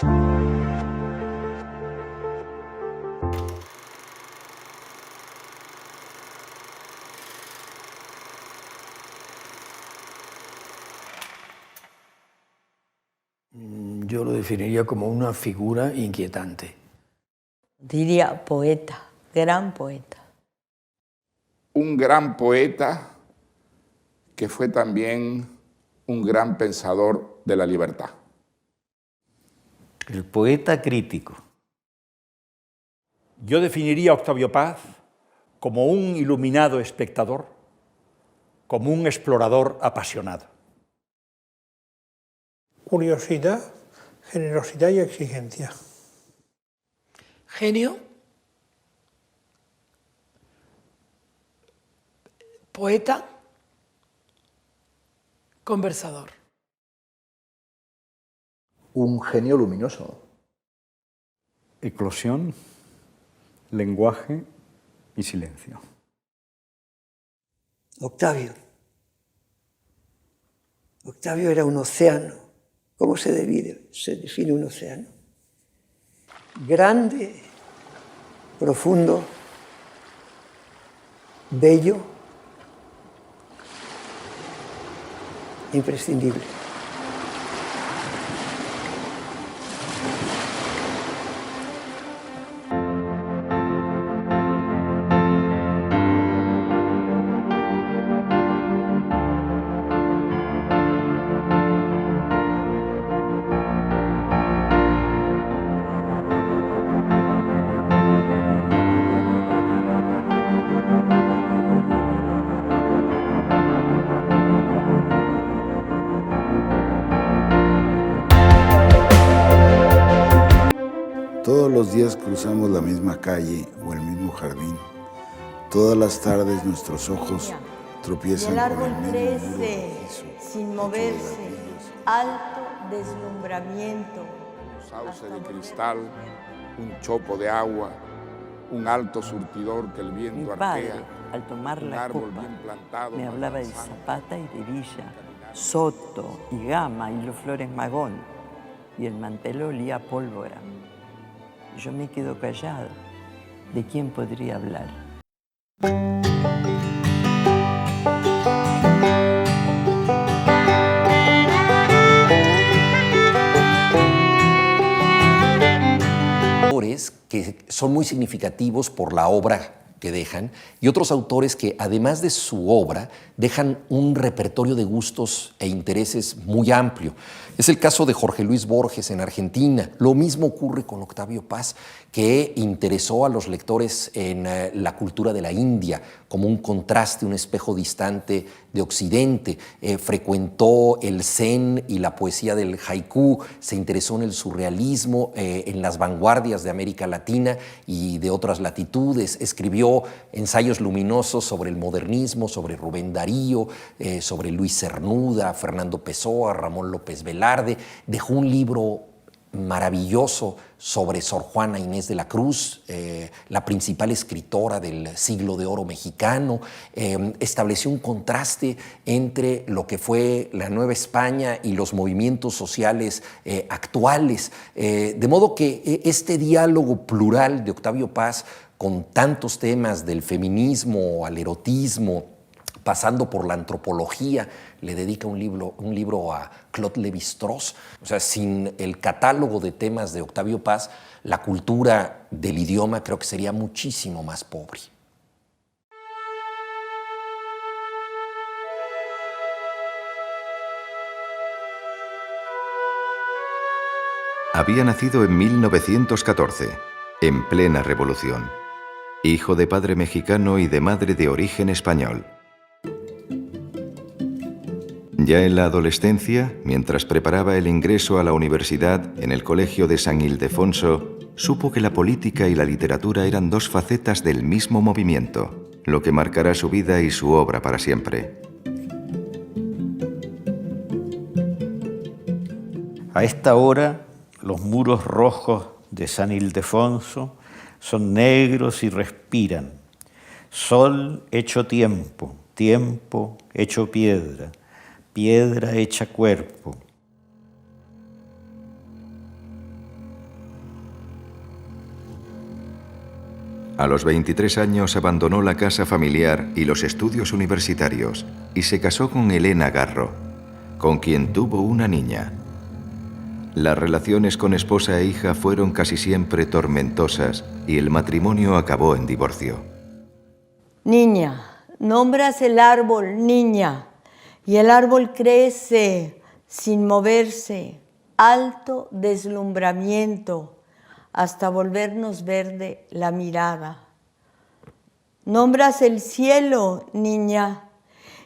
Yo lo definiría como una figura inquietante. Diría poeta, gran poeta. Un gran poeta que fue también un gran pensador de la libertad. El poeta crítico. Yo definiría a Octavio Paz como un iluminado espectador, como un explorador apasionado. Curiosidad, generosidad y exigencia. Genio, poeta, conversador. Un genio luminoso. Eclosión, lenguaje y silencio. Octavio. Octavio era un océano. ¿Cómo se define un océano? Grande, profundo, bello, imprescindible. Todos los días cruzamos la misma calle o el mismo jardín. Todas las tardes nuestros ojos tropiezan con el mismo muro rojizo, sin moverse, alto deslumbramiento. Un sauce de cristal, un chopo de agua, un alto surtidor que el viento Mi padre, arquea, al tomar un la árbol copa, bien plantado, me hablaba de Zapata y de Villa, Soto y Gama y los Flores Magón, y el mantel olía a pólvora. Yo me quedo callado. ¿De quién podría hablar? Autores que son muy significativos por la obra que dejan y otros autores que, además de su obra, dejan un repertorio de gustos e intereses muy amplio. Es el caso de Jorge Luis Borges en Argentina. Lo mismo ocurre con Octavio Paz, que interesó a los lectores en la cultura de la India como un contraste, un espejo distante de Occidente. Frecuentó el zen y la poesía del haiku, se interesó en el surrealismo, en las vanguardias de América Latina y de otras latitudes. Escribió ensayos luminosos sobre el modernismo, sobre Rubén Darío, sobre Luis Cernuda, Fernando Pessoa, Ramón López Velarde. Dejó un libro maravilloso sobre Sor Juana Inés de la Cruz, la principal escritora del siglo de oro mexicano. Estableció un contraste entre lo que fue la Nueva España y los movimientos sociales actuales. De modo que este diálogo plural de Octavio Paz, con tantos temas del feminismo al erotismo, pasando por la antropología, le dedica un libro a Claude Lévi-Strauss. O sea, sin el catálogo de temas de Octavio Paz, la cultura del idioma creo que sería muchísimo más pobre. Había nacido en 1914, en plena revolución. Hijo de padre mexicano y de madre de origen español. Ya en la adolescencia, mientras preparaba el ingreso a la universidad en el Colegio de San Ildefonso, supo que la política y la literatura eran dos facetas del mismo movimiento, lo que marcará su vida y su obra para siempre. A esta hora, los muros rojos de San Ildefonso son negros y respiran. Sol hecho tiempo, tiempo hecho piedra, piedra hecha cuerpo. A los 23 años abandonó la casa familiar y los estudios universitarios y se casó con Elena Garro, con quien tuvo una niña. Las relaciones con esposa e hija fueron casi siempre tormentosas y el matrimonio acabó en divorcio. Niña, nombras el árbol, niña, y el árbol crece sin moverse, alto deslumbramiento, hasta volvernos verde la mirada. Nombras el cielo, niña,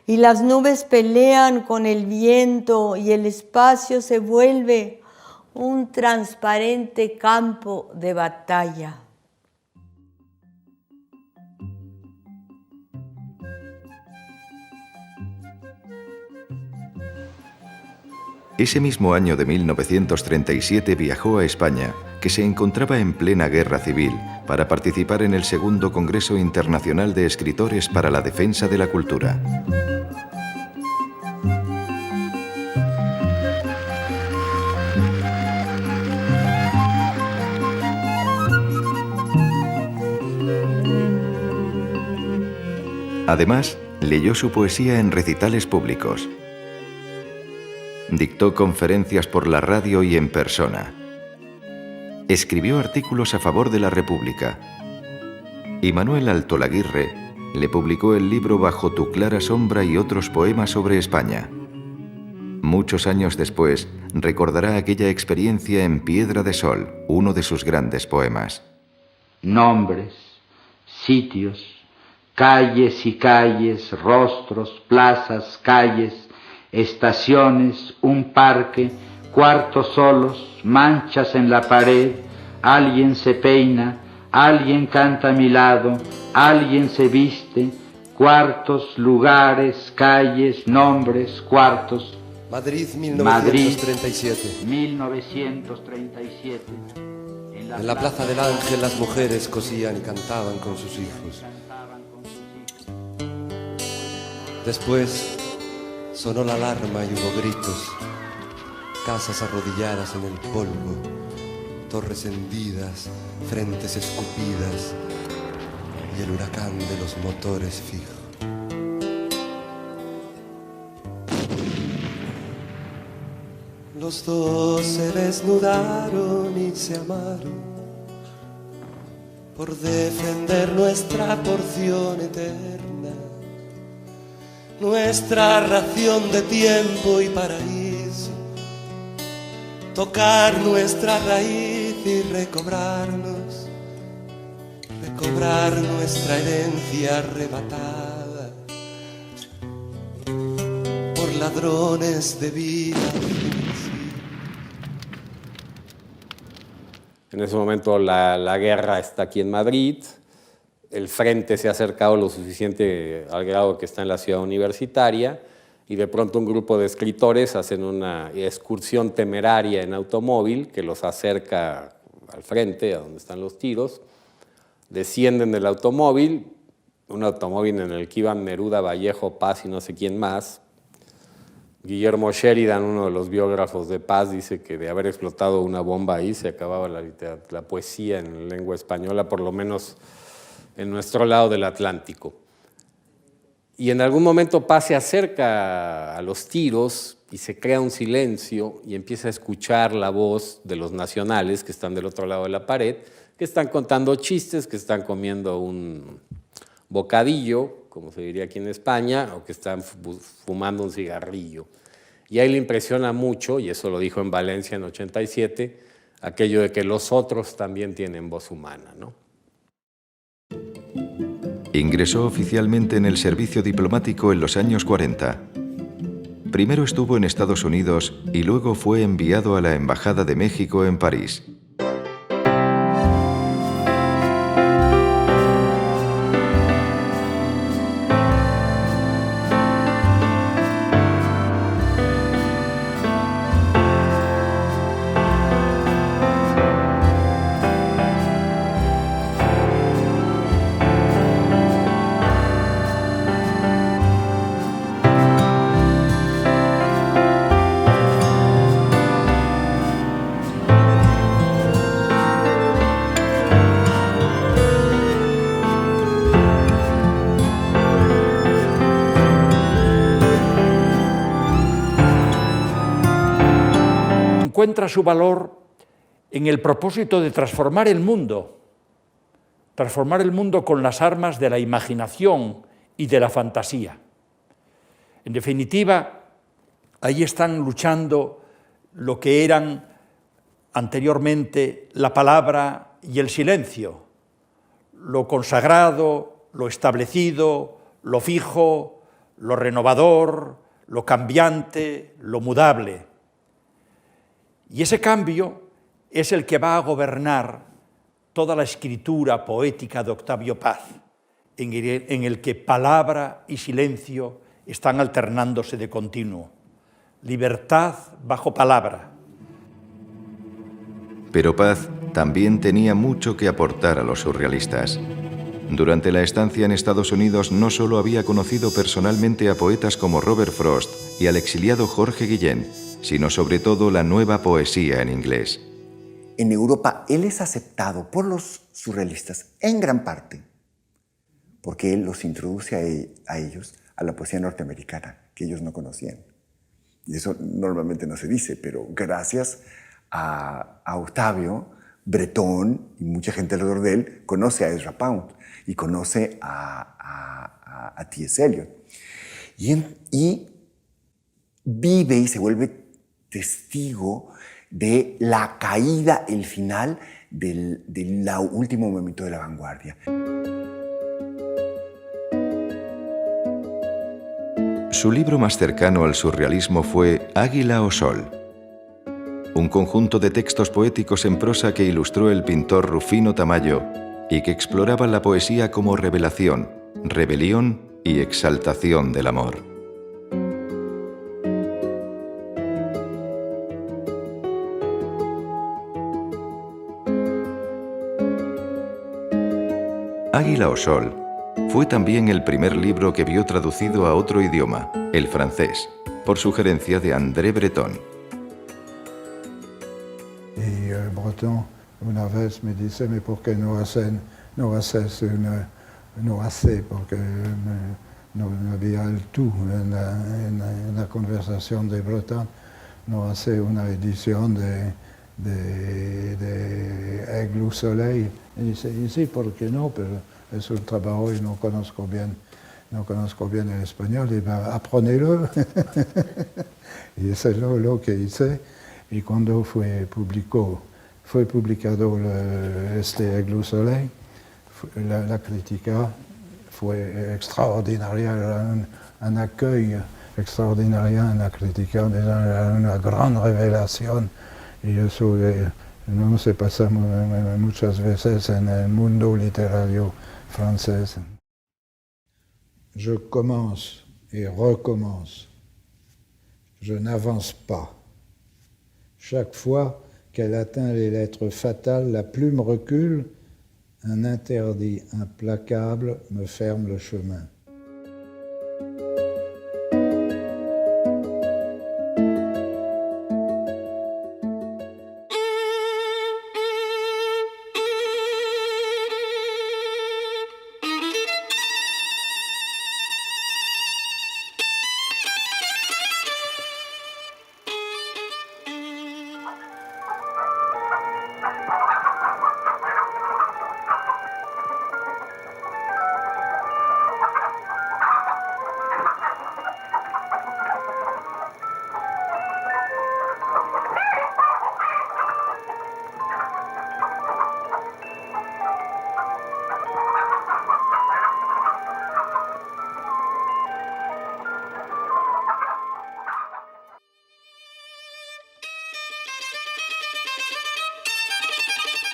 y las nubes pelean con el viento y el espacio se vuelve un transparente campo de batalla. Ese mismo año de 1937 viajó a España, que se encontraba en plena guerra civil, para participar en el segundo Congreso Internacional de Escritores para la Defensa de la Cultura. Además, leyó su poesía en recitales públicos. Dictó conferencias por la radio y en persona. Escribió artículos a favor de la República. Y Manuel Altolaguirre le publicó el libro Bajo tu clara sombra y otros poemas sobre España. Muchos años después, recordará aquella experiencia en Piedra de Sol, uno de sus grandes poemas. Nombres, sitios, calles y calles, rostros, plazas, calles, estaciones, un parque, cuartos solos, manchas en la pared, alguien se peina, alguien canta a mi lado, alguien se viste, cuartos, lugares, calles, nombres, cuartos. Madrid, 1937. Madrid, 1937. En la Plaza del Ángel las mujeres cosían y cantaban con sus hijos. Después sonó la alarma y hubo gritos, casas arrodilladas en el polvo, torres hendidas, frentes escupidas y el huracán de los motores fijos. Los dos se desnudaron y se amaron por defender nuestra porción eterna, nuestra ración de tiempo y paraíso, tocar nuestra raíz y recobrarnos, recobrar nuestra herencia arrebatada por ladrones de vida. En ese momento la guerra está aquí en Madrid, el frente se ha acercado lo suficiente al grado que está en la ciudad universitaria y de pronto un grupo de escritores hacen una excursión temeraria en automóvil que los acerca al frente, a donde están los tiros, descienden del automóvil, un automóvil en el que iban Neruda, Vallejo, Paz y no sé quién más. Guillermo Sheridan, uno de los biógrafos de Paz, dice que de haber explotado una bomba ahí se acababa la poesía en lengua española, por lo menos en nuestro lado del Atlántico. Y en algún momento Paz se acerca a los tiros y se crea un silencio y empieza a escuchar la voz de los nacionales que están del otro lado de la pared, que están contando chistes, que están comiendo un bocadillo, como se diría aquí en España, o que están fumando un cigarrillo. Y ahí le impresiona mucho, y eso lo dijo en Valencia en 87, aquello de que los otros también tienen voz humana, ¿no? Ingresó oficialmente en el servicio diplomático en los años 40. Primero estuvo en Estados Unidos y luego fue enviado a la Embajada de México en París. encuentra su valor en el propósito de transformar el mundo con las armas de la imaginación y de la fantasía. En definitiva, ahí están luchando lo que eran anteriormente la palabra y el silencio, lo consagrado, lo establecido, lo fijo, lo renovador, lo cambiante, lo mudable. Y ese cambio es el que va a gobernar toda la escritura poética de Octavio Paz, en el que palabra y silencio están alternándose de continuo. Libertad bajo palabra. Pero Paz también tenía mucho que aportar a los surrealistas. Durante la estancia en Estados Unidos no solo había conocido personalmente a poetas como Robert Frost y al exiliado Jorge Guillén, sino sobre todo la nueva poesía en inglés. En Europa él es aceptado por los surrealistas en gran parte porque él los introduce a ellos a la poesía norteamericana que ellos no conocían. Y eso normalmente no se dice, pero gracias a Octavio, Breton y mucha gente alrededor de él conoce a Ezra Pound y conoce a T.S. Eliot. Y vive y se vuelve testigo de la caída, el final del último momento de la vanguardia. Su libro más cercano al surrealismo fue Águila o Sol, un conjunto de textos poéticos en prosa que ilustró el pintor Rufino Tamayo y que exploraban la poesía como revelación, rebelión y exaltación del amor. Águila o Sol fue también el primer libro que vio traducido a otro idioma, el francés, por sugerencia de André Breton. Y Breton una vez me dice, ¿por qué no haces no hace? Porque no había el tú en la conversación de Breton, no hace una edición de Aigle au Soleil. Y dice, y sí, ¿por qué no? Pero es un trabajo y no conozco bien el español, y aprenez-lo. Y eso es lo que hice. Y cuando fue publicado Aigle au Soleil, la crítica fue extraordinaria, un accueil extraordinario en la crítica, una gran revelación. Y eso no se pasa muchas veces en el mundo literario français. Je commence et recommence. Je n'avance pas. Chaque fois qu'elle atteint les lettres fatales, la plume recule. Un interdit implacable me ferme le chemin.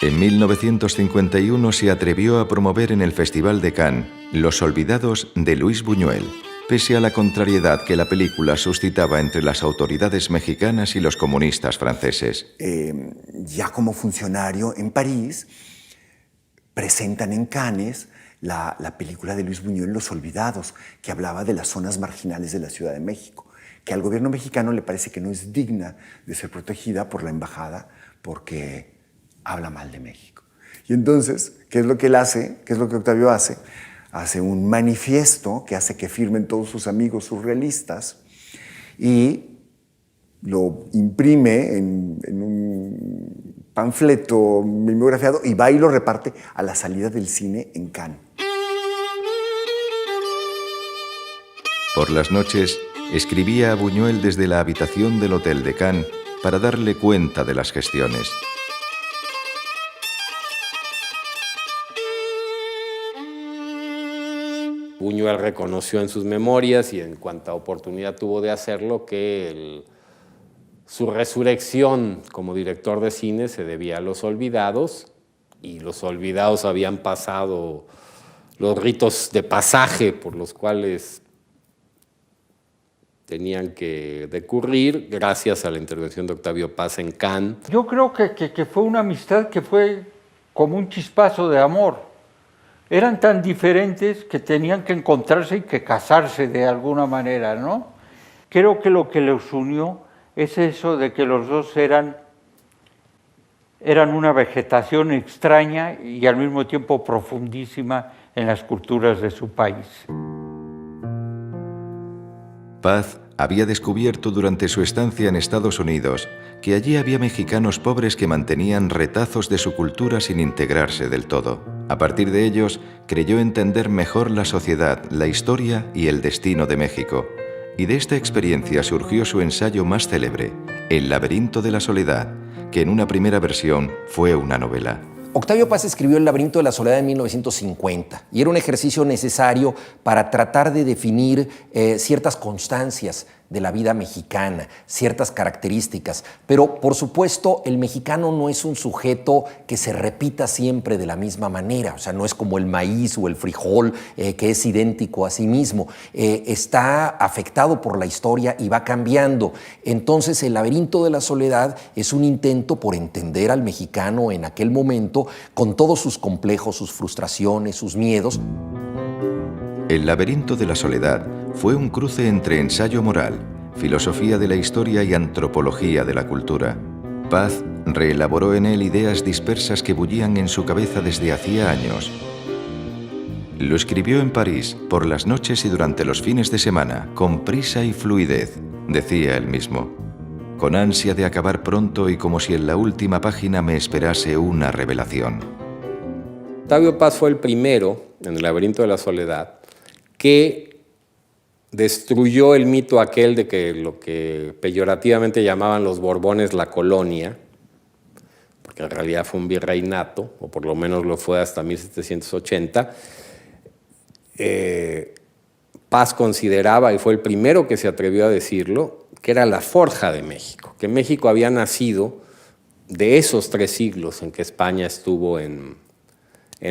En 1951 se atrevió a promover en el Festival de Cannes Los Olvidados de Luis Buñuel, pese a la contrariedad que la película suscitaba entre las autoridades mexicanas y los comunistas franceses. Ya como funcionario en París, presentan en Cannes la película de Luis Buñuel, Los Olvidados, que hablaba de las zonas marginales de la Ciudad de México, que al gobierno mexicano le parece que no es digna de ser protegida por la embajada porque habla mal de México. Y entonces, ¿qué es lo que él hace? ¿Qué es lo que Octavio hace? Hace un manifiesto que hace que firmen todos sus amigos surrealistas y lo imprime en un panfleto mimeografiado y va y lo reparte a la salida del cine en Cannes. Por las noches, escribía a Buñuel desde la habitación del Hotel de Cannes para darle cuenta de las gestiones. Buñuel reconoció en sus memorias, y en cuanta oportunidad tuvo de hacerlo, que su resurrección como director de cine se debía a los olvidados, y los olvidados habían pasado los ritos de pasaje por los cuales tenían que decurrir gracias a la intervención de Octavio Paz en Cannes. Yo creo que fue una amistad que fue como un chispazo de amor. Eran tan diferentes que tenían que encontrarse y que casarse de alguna manera, ¿no? Creo que lo que los unió es eso de que los dos eran una vegetación extraña y al mismo tiempo profundísima en las culturas de su país. Paz había descubierto durante su estancia en Estados Unidos que allí había mexicanos pobres que mantenían retazos de su cultura sin integrarse del todo. A partir de ellos, creyó entender mejor la sociedad, la historia y el destino de México. Y de esta experiencia surgió su ensayo más célebre, El laberinto de la soledad, que en una primera versión fue una novela. Octavio Paz escribió El laberinto de la soledad en 1950 y era un ejercicio necesario para tratar de definir ciertas constancias de la vida mexicana, ciertas características. Pero, por supuesto, el mexicano no es un sujeto que se repita siempre de la misma manera. O sea, no es como el maíz o el frijol, que es idéntico a sí mismo. Está afectado por la historia y va cambiando. Entonces, El laberinto de la soledad es un intento por entender al mexicano en aquel momento con todos sus complejos, sus frustraciones, sus miedos. El laberinto de la soledad fue un cruce entre ensayo moral, filosofía de la historia y antropología de la cultura. Paz reelaboró en él ideas dispersas que bullían en su cabeza desde hacía años. Lo escribió en París, por las noches y durante los fines de semana, con prisa y fluidez, decía él mismo, con ansia de acabar pronto y como si en la última página me esperase una revelación. Octavio Paz fue el primero, en El laberinto de la soledad, que destruyó el mito aquel de que lo que peyorativamente llamaban los Borbones la colonia, porque en realidad fue un virreinato, o por lo menos lo fue hasta 1780, Paz consideraba, y fue el primero que se atrevió a decirlo, que era la forja de México, que México había nacido de esos 3 siglos en que España estuvo en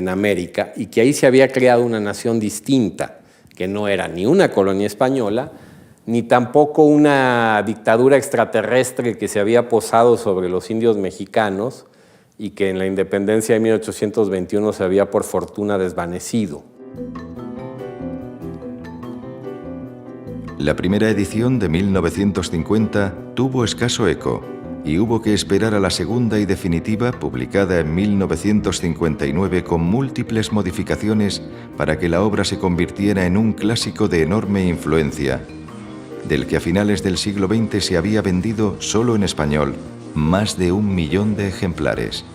América, y que ahí se había creado una nación distinta, que no era ni una colonia española, ni tampoco una dictadura extraterrestre que se había posado sobre los indios mexicanos y que en la independencia de 1821 se había por fortuna desvanecido. La primera edición de 1950 tuvo escaso eco y hubo que esperar a la segunda y definitiva, publicada en 1959 con múltiples modificaciones, para que la obra se convirtiera en un clásico de enorme influencia, del que a finales del siglo XX se había vendido solo en español más de 1 millón de ejemplares.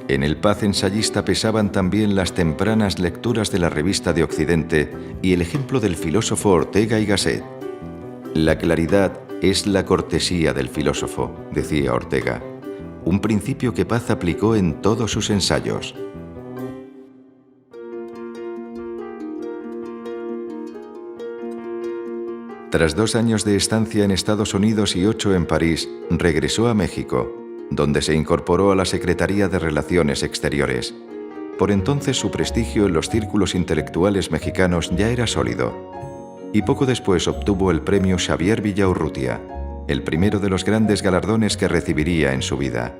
En el Paz ensayista pesaban también las tempranas lecturas de la Revista de Occidente y el ejemplo del filósofo Ortega y Gasset. La claridad es la cortesía del filósofo, decía Ortega, un principio que Paz aplicó en todos sus ensayos. Tras 2 años de estancia en Estados Unidos y 8 en París, regresó a México, donde se incorporó a la Secretaría de Relaciones Exteriores. Por entonces su prestigio en los círculos intelectuales mexicanos ya era sólido, y poco después obtuvo el premio Xavier Villaurrutia, el primero de los grandes galardones que recibiría en su vida.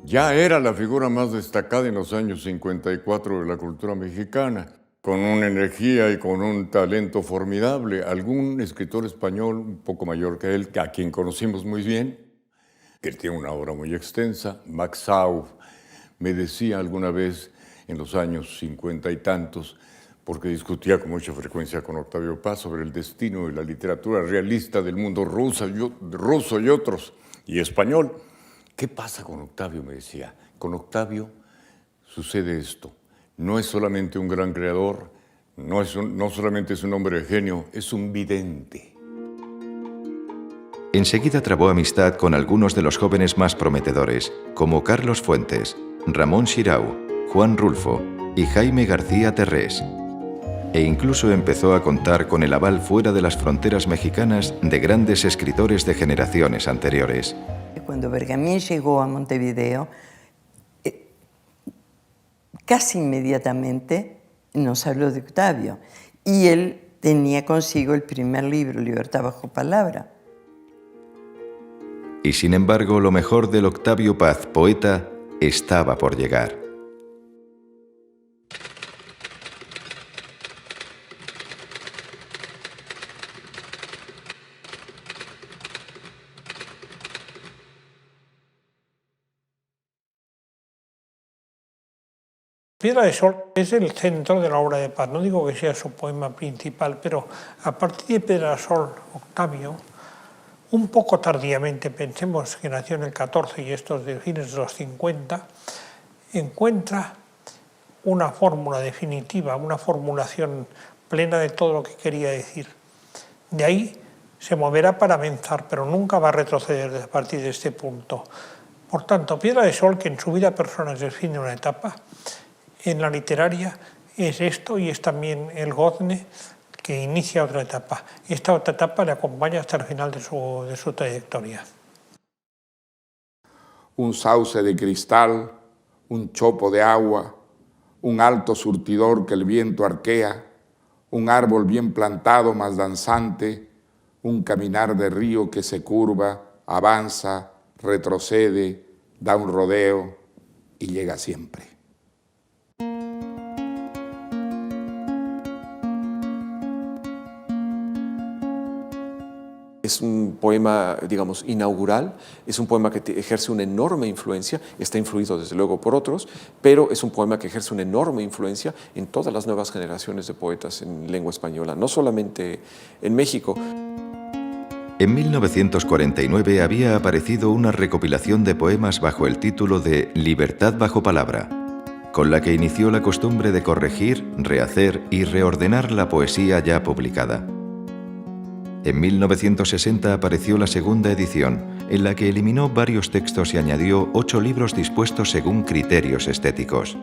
Ya era la figura más destacada en los años 54 de la cultura mexicana, con una energía y con un talento formidable. Algún escritor español un poco mayor que él, a quien conocimos muy bien, que tiene una obra muy extensa, Max Sauf, me decía alguna vez, en los años 50 y tantos, porque discutía con mucha frecuencia con Octavio Paz sobre el destino de la literatura realista del mundo ruso y otros, y español. ¿Qué pasa con Octavio?, me decía. Con Octavio sucede esto. No es solamente un gran creador, no solamente es un hombre de genio, es un vidente. Enseguida trabó amistad con algunos de los jóvenes más prometedores, como Carlos Fuentes, Ramón Xirau, Juan Rulfo y Jaime García Terrés. E incluso empezó a contar con el aval fuera de las fronteras mexicanas de grandes escritores de generaciones anteriores. Cuando Bergamín llegó a Montevideo, casi inmediatamente nos habló de Octavio. Y él tenía consigo el primer libro, Libertad bajo palabra. Y sin embargo, lo mejor del Octavio Paz, poeta, estaba por llegar. Piedra de Sol es el centro de la obra de Paz. No digo que sea su poema principal, pero a partir de Piedra de Sol, Octavio, un poco tardíamente, pensemos que nació en el 14 y estos de fines de los 50, encuentra una fórmula definitiva, una formulación plena de todo lo que quería decir. De ahí se moverá para avanzar, pero nunca va a retroceder a partir de este punto. Por tanto, Piedra de Sol, que en su vida personal es el fin de una etapa, en la literaria es esto y es también el Gozne, que inicia otra etapa. Esta otra etapa le acompaña hasta el final de su trayectoria. Un sauce de cristal, un chopo de agua, un alto surtidor que el viento arquea, un árbol bien plantado más danzante, un caminar de río que se curva, avanza, retrocede, da un rodeo y llega siempre. Es un poema, digamos, inaugural, es un poema que ejerce una enorme influencia, está influido desde luego por otros, pero es un poema que ejerce una enorme influencia en todas las nuevas generaciones de poetas en lengua española, no solamente en México. En 1949 había aparecido una recopilación de poemas bajo el título de Libertad bajo palabra, con la que inició la costumbre de corregir, rehacer y reordenar la poesía ya publicada. En 1960 apareció la segunda edición, en la que eliminó varios textos y añadió 8 libros dispuestos según criterios estéticos.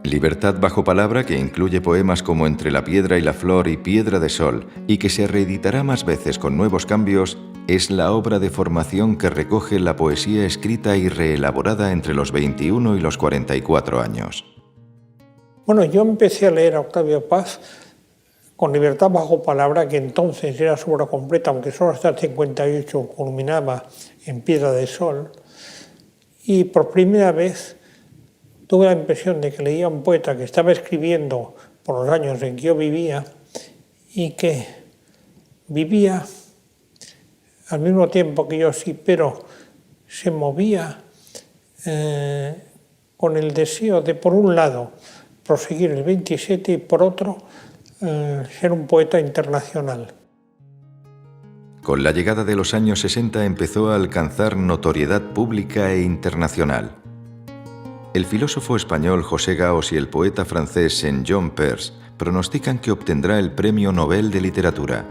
Libertad bajo palabra, que incluye poemas como Entre la piedra y la flor y Piedra de Sol, y que se reeditará más veces con nuevos cambios, es la obra de formación que recoge la poesía escrita y reelaborada entre los 21 y los 44 años. Bueno, yo empecé a leer a Octavio Paz con Libertad bajo palabra, que entonces era su obra completa, aunque solo hasta el 58 culminaba en Piedra de Sol, y por primera vez tuve la impresión de que leía a un poeta que estaba escribiendo por los años en que yo vivía y que vivía al mismo tiempo que yo, sí, pero se movía con el deseo de, por un lado, proseguir el 27 y por otro, ser un poeta internacional. Con la llegada de los años 60 empezó a alcanzar notoriedad pública e internacional. El filósofo español José Gaos y el poeta francés Saint-John Perse pronostican que obtendrá el Premio Nobel de Literatura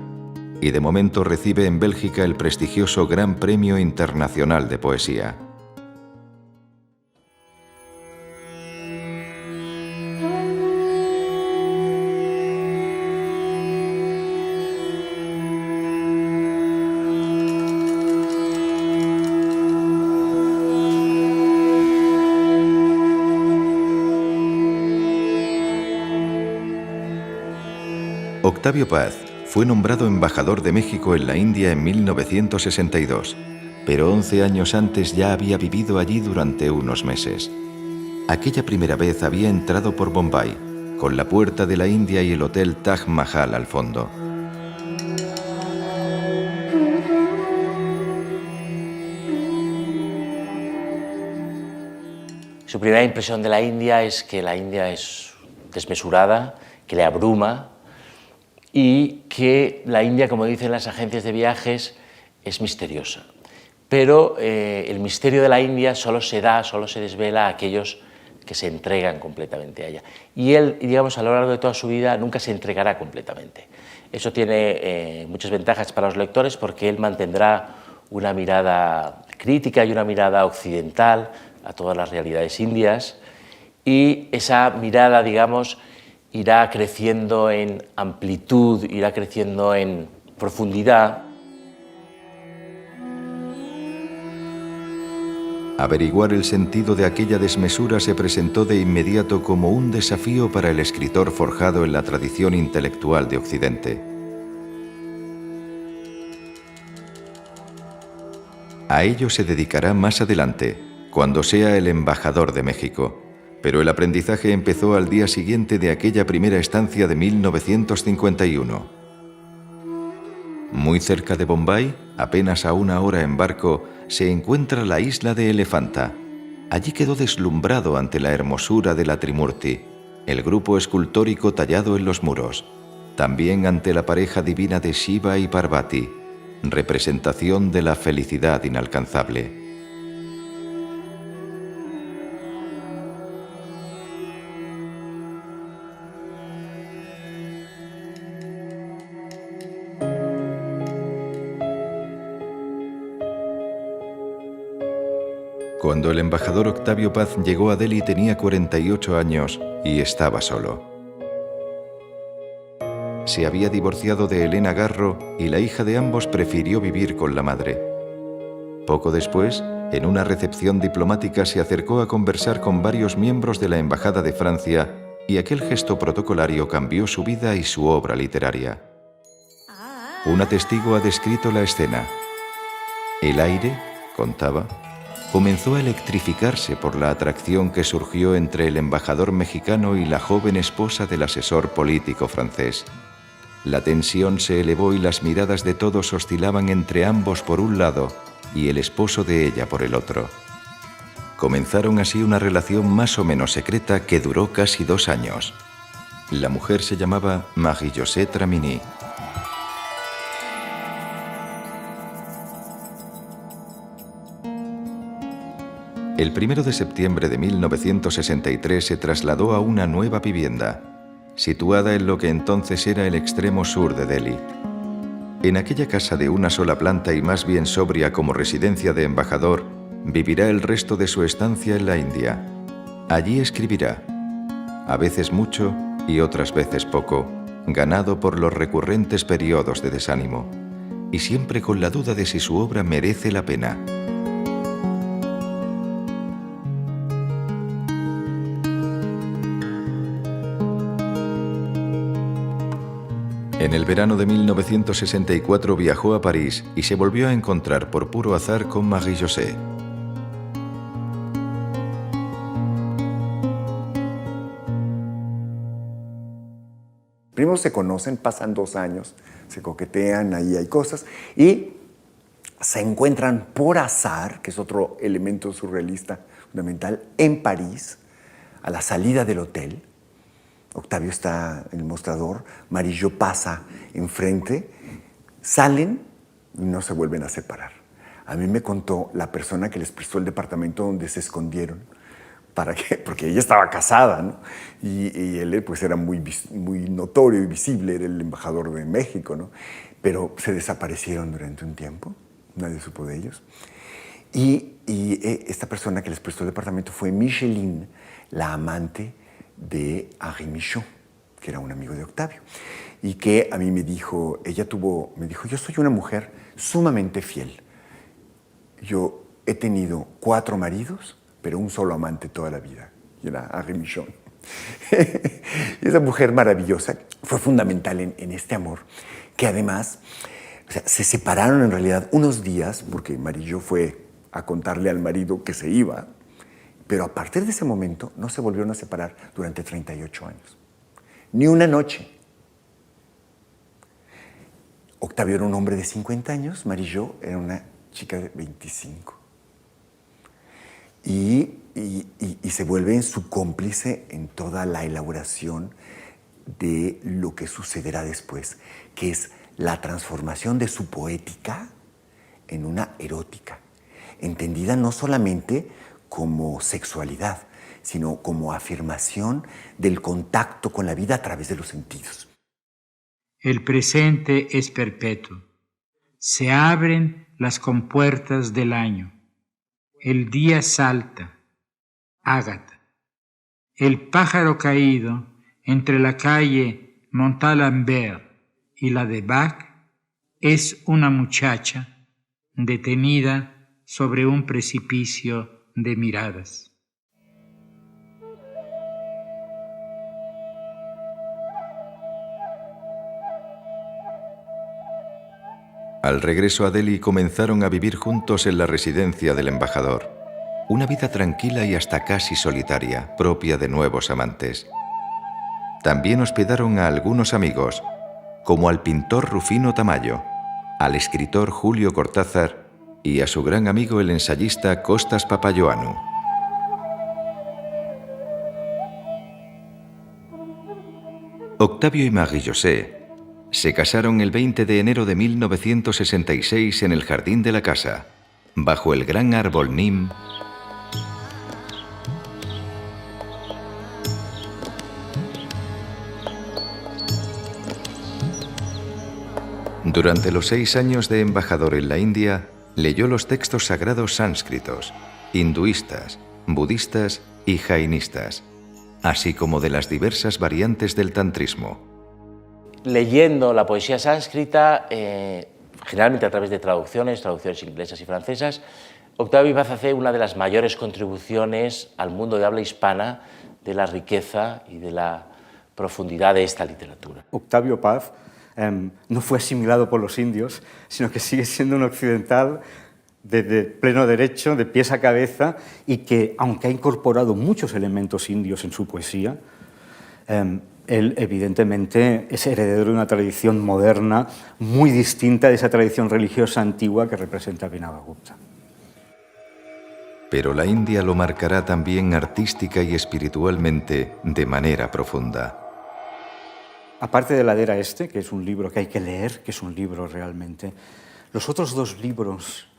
y de momento recibe en Bélgica el prestigioso Gran Premio Internacional de Poesía. Octavio Paz fue nombrado embajador de México en la India en 1962, pero 11 años antes ya había vivido allí durante unos meses. Aquella primera vez había entrado por Bombay, con la Puerta de la India y el Hotel Taj Mahal al fondo. Su primera impresión de la India es que la India es desmesurada que le abruma y que la India, como dicen las agencias de viajes, es misteriosa. Pero el misterio de la India solo se desvela a aquellos que se entregan completamente a ella. Y él, digamos, a lo largo de toda su vida nunca se entregará completamente. Eso tiene muchas ventajas para los lectores porque él mantendrá una mirada crítica y una mirada occidental a todas las realidades indias, y esa mirada, digamos, irá creciendo en amplitud, irá creciendo en profundidad. Averiguar el sentido de aquella desmesura se presentó de inmediato como un desafío para el escritor forjado en la tradición intelectual de Occidente. A ello se dedicará más adelante, cuando sea el embajador de México, pero el aprendizaje empezó al día siguiente de aquella primera estancia de 1951. Muy cerca de Bombay, apenas a 1 hora en barco, se encuentra la isla de Elefanta. Allí quedó deslumbrado ante la hermosura de la Trimurti, el grupo escultórico tallado en los muros, también ante la pareja divina de Shiva y Parvati, representación de la felicidad inalcanzable. Cuando el embajador Octavio Paz llegó a Delhi tenía 48 años y estaba solo. Se había divorciado de Elena Garro y la hija de ambos prefirió vivir con la madre. Poco después, en una recepción diplomática se acercó a conversar con varios miembros de la Embajada de Francia y aquel gesto protocolario cambió su vida y su obra literaria. Una testigo ha descrito la escena. El aire, contaba, comenzó a electrificarse por la atracción que surgió entre el embajador mexicano y la joven esposa del asesor político francés. La tensión se elevó y las miradas de todos oscilaban entre ambos por un lado y el esposo de ella por el otro. Comenzaron así una relación más o menos secreta que duró casi 2 años. La mujer se llamaba Marie-José Tramini. El 1 de septiembre de 1963 se trasladó a una nueva vivienda, situada en lo que entonces era el extremo sur de Delhi. En aquella casa de una sola planta y más bien sobria como residencia de embajador, vivirá el resto de su estancia en la India. Allí escribirá, a veces mucho y otras veces poco, ganado por los recurrentes periodos de desánimo, y siempre con la duda de si su obra merece la pena. En el verano de 1964 viajó a París y se volvió a encontrar por puro azar con Marie-José. Primero se conocen, pasan 2 años, se coquetean, ahí hay cosas, y se encuentran por azar, que es otro elemento surrealista fundamental, en París, a la salida del hotel. Octavio está en el mostrador, Marie-José pasa enfrente, salen y no se vuelven a separar. A mí me contó la persona que les prestó el departamento donde se escondieron, porque ella estaba casada, ¿no? Y él pues era muy notorio y visible, era el embajador de México, ¿no? Pero se desaparecieron durante un tiempo, nadie supo de ellos. Y esta persona que les prestó el departamento fue Micheline, la amante de Henri Michaud, que era un amigo de Octavio, y que a mí me dijo, yo soy una mujer sumamente fiel. Yo he tenido 4 maridos, pero un solo amante toda la vida, y era Henri Michaud. Y esa mujer maravillosa fue fundamental en este amor, que además, o sea, se separaron en realidad unos días, porque Marie-José fue a contarle al marido que se iba, pero a partir de ese momento no se volvieron a separar durante 38 años. Ni una noche. Octavio era un hombre de 50 años, Marie-José era una chica de 25. Y se vuelve su cómplice en toda la elaboración de lo que sucederá después, que es la transformación de su poética en una erótica, entendida no solamente como sexualidad, sino como afirmación del contacto con la vida a través de los sentidos. El presente es perpetuo. Se abren las compuertas del año. El día salta. Ágata. El pájaro caído entre la calle Montalembert y la de Bach es una muchacha detenida sobre un precipicio de miradas. Al regreso a Delhi comenzaron a vivir juntos en la residencia del embajador. Una vida tranquila y hasta casi solitaria, propia de nuevos amantes. También hospedaron a algunos amigos, como al pintor Rufino Tamayo, al escritor Julio Cortázar y a su gran amigo el ensayista Costas Papayoannou. Octavio y Marie-José se casaron el 20 de enero de 1966 en el jardín de la casa, bajo el gran árbol Nim. Durante los 6 años de embajador en la India, leyó los textos sagrados sánscritos, hinduistas, budistas y jainistas, así como de las diversas variantes del tantrismo. Leyendo la poesía sánscrita, generalmente a través de traducciones inglesas y francesas, Octavio Paz hace una de las mayores contribuciones al mundo de habla hispana de la riqueza y de la profundidad de esta literatura. Octavio Paz no fue asimilado por los indios, sino que sigue siendo un occidental de pleno derecho, de pies a cabeza, y que, aunque ha incorporado muchos elementos indios en su poesía, él evidentemente es heredero de una tradición moderna muy distinta de esa tradición religiosa antigua que representa Abhinavagupta. Pero la India lo marcará también artística y espiritualmente de manera profunda. Aparte de la Era Este, que es un libro que hay que leer, que es un libro realmente, los otros 2 libros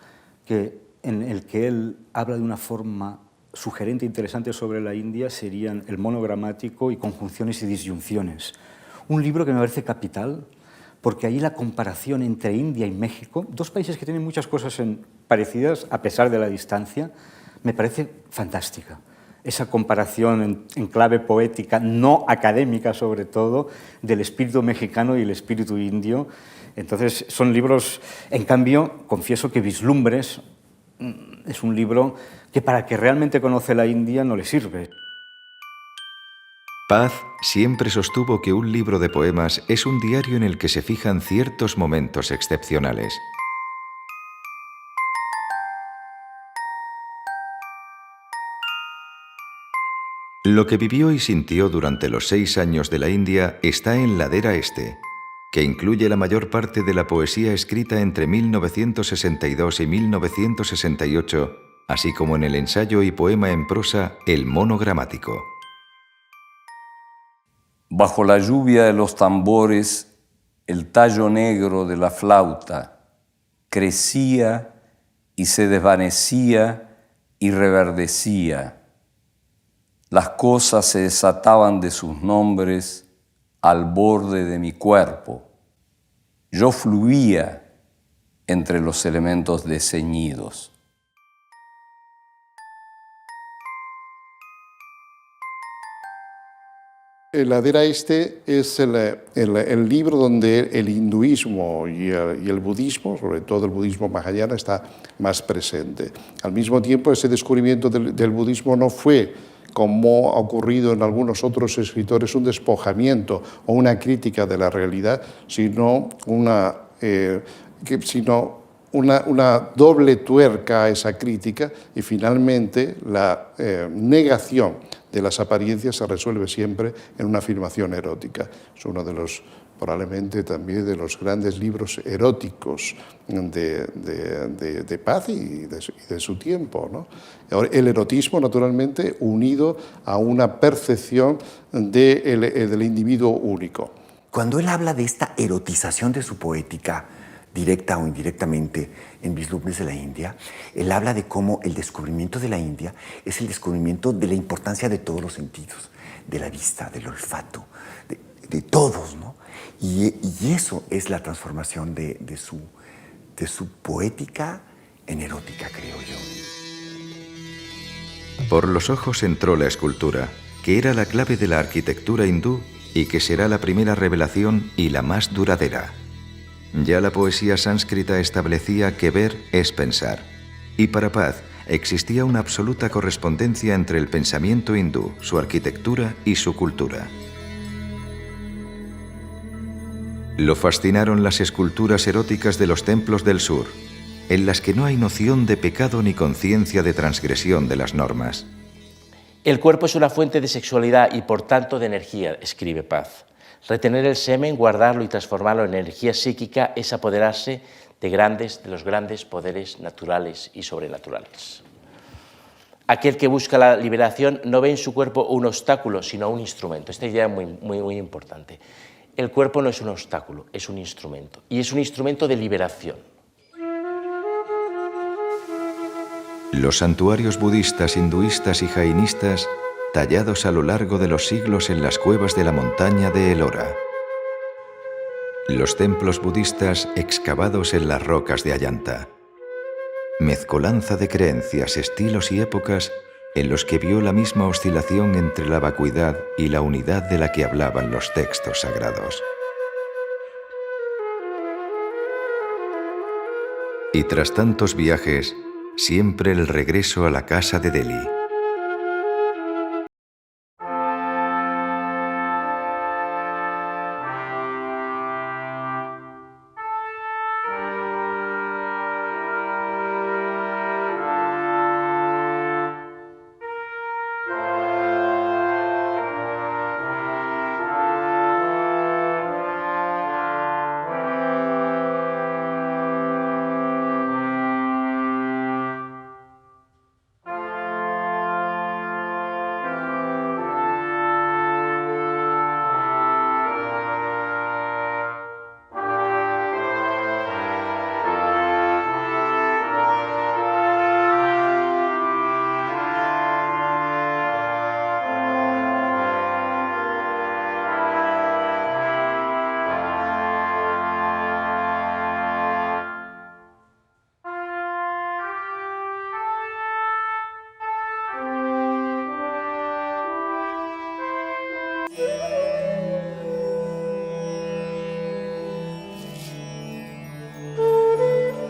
en el que él habla de una forma sugerente e interesante sobre la India serían El monogramático y Conjunciones y disyunciones. Un libro que me parece capital, porque ahí la comparación entre India y México, 2 países que tienen muchas cosas parecidas a pesar de la distancia, me parece fantástica. Esa comparación en clave poética, no académica sobre todo, del espíritu mexicano y el espíritu indio. Entonces son libros, en cambio, confieso que Vislumbres es un libro que para el que realmente conoce la India no le sirve. Paz siempre sostuvo que un libro de poemas es un diario en el que se fijan ciertos momentos excepcionales. Lo que vivió y sintió durante los 6 años de la India está en la Era Este, que incluye la mayor parte de la poesía escrita entre 1962 y 1968, así como en el ensayo y poema en prosa El monogramático. Bajo la lluvia de los tambores, el tallo negro de la flauta crecía y se desvanecía y reverdecía. Las cosas se desataban de sus nombres al borde de mi cuerpo. Yo fluía entre los elementos desceñidos. La Era Este es el libro donde el hinduismo y el budismo, sobre todo el budismo mahayana, está más presente. Al mismo tiempo, ese descubrimiento del budismo no fue, como ha ocurrido en algunos otros escritores, un despojamiento o una crítica de la realidad, sino una doble tuerca a esa crítica, y finalmente la negación de las apariencias se resuelve siempre en una afirmación erótica. Es uno de los probablemente también de los grandes libros eróticos de Paz y de su tiempo, ¿no? El erotismo, naturalmente, unido a una percepción del individuo único. Cuando él habla de esta erotización de su poética, directa o indirectamente, en Vislumbres de la India, él habla de cómo el descubrimiento de la India es el descubrimiento de la importancia de todos los sentidos, de la vista, del olfato, de todos, ¿no? Y eso es la transformación de su poética en erótica, creo yo. Por los ojos entró la escultura, que era la clave de la arquitectura hindú y que será la primera revelación y la más duradera. Ya la poesía sánscrita establecía que ver es pensar, y para Paz existía una absoluta correspondencia entre el pensamiento hindú, su arquitectura y su cultura. Lo fascinaron las esculturas eróticas de los templos del sur, en las que no hay noción de pecado ni conciencia de transgresión de las normas. El cuerpo es una fuente de sexualidad y por tanto de energía, escribe Paz. Retener el semen, guardarlo y transformarlo en energía psíquica es apoderarse de los grandes poderes naturales y sobrenaturales. Aquel que busca la liberación no ve en su cuerpo un obstáculo, sino un instrumento. Esta idea es muy importante. El cuerpo no es un obstáculo, es un instrumento. Y es un instrumento de liberación. Los santuarios budistas, hinduistas y jainistas, tallados a lo largo de los siglos en las cuevas de la montaña de Ellora. Los templos budistas excavados en las rocas de Ayanta. Mezcolanza de creencias, estilos y épocas en los que vio la misma oscilación entre la vacuidad y la unidad de la que hablaban los textos sagrados. Y tras tantos viajes, siempre el regreso a la casa de Delhi.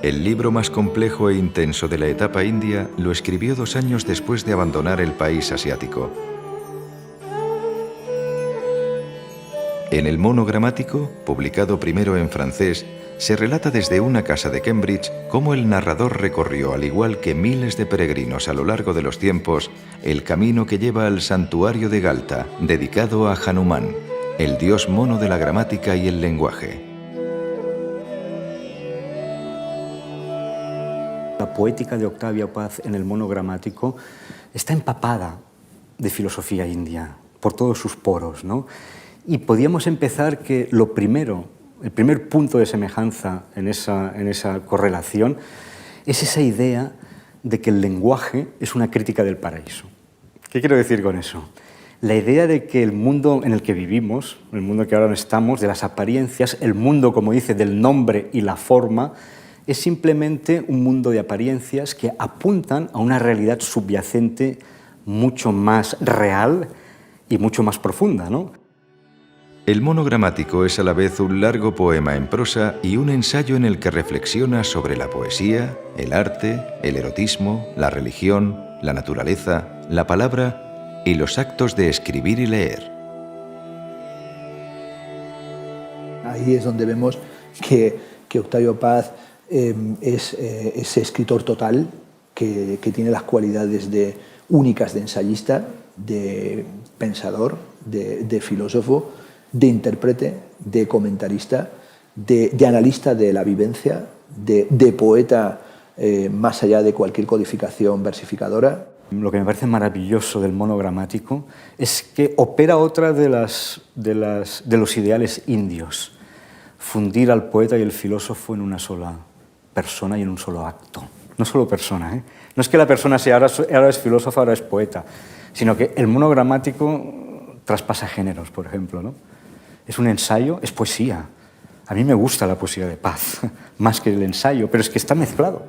El libro más complejo e intenso de la etapa india lo escribió 2 años después de abandonar el país asiático. En el monogramático, publicado primero en francés, se relata desde una casa de Cambridge cómo el narrador recorrió, al igual que miles de peregrinos a lo largo de los tiempos, el camino que lleva al santuario de Galta, dedicado a Hanuman, el dios mono de la gramática y el lenguaje. La poética de Octavio Paz en el monogramático está empapada de filosofía india por todos sus poros, ¿no? Y podíamos empezar que el primer punto de semejanza en esa correlación es esa idea de que el lenguaje es una crítica del paraíso. ¿Qué quiero decir con eso? La idea de que el mundo en el que vivimos, el mundo que ahora estamos, de las apariencias, el mundo, como dice, del nombre y la forma, es simplemente un mundo de apariencias que apuntan a una realidad subyacente mucho más real y mucho más profunda, ¿no? El monogramático es a la vez un largo poema en prosa y un ensayo en el que reflexiona sobre la poesía, el arte, el erotismo, la religión, la naturaleza, la palabra y los actos de escribir y leer. Ahí es donde vemos que Octavio Paz es ese escritor total que tiene las cualidades únicas de ensayista, de pensador, de filósofo, de intérprete, de comentarista, de analista de la vivencia, de poeta más allá de cualquier codificación versificadora. Lo que me parece maravilloso del monogramático es que opera otra de los ideales indios, fundir al poeta y el filósofo en una sola persona y en un solo acto. No solo persona, ¿eh? No es que la persona sea ahora es filósofa, ahora es poeta, sino que el monogramático traspasa géneros, por ejemplo, ¿no? Es un ensayo, es poesía. A mí me gusta la poesía de Paz, más que el ensayo, pero es que está mezclado.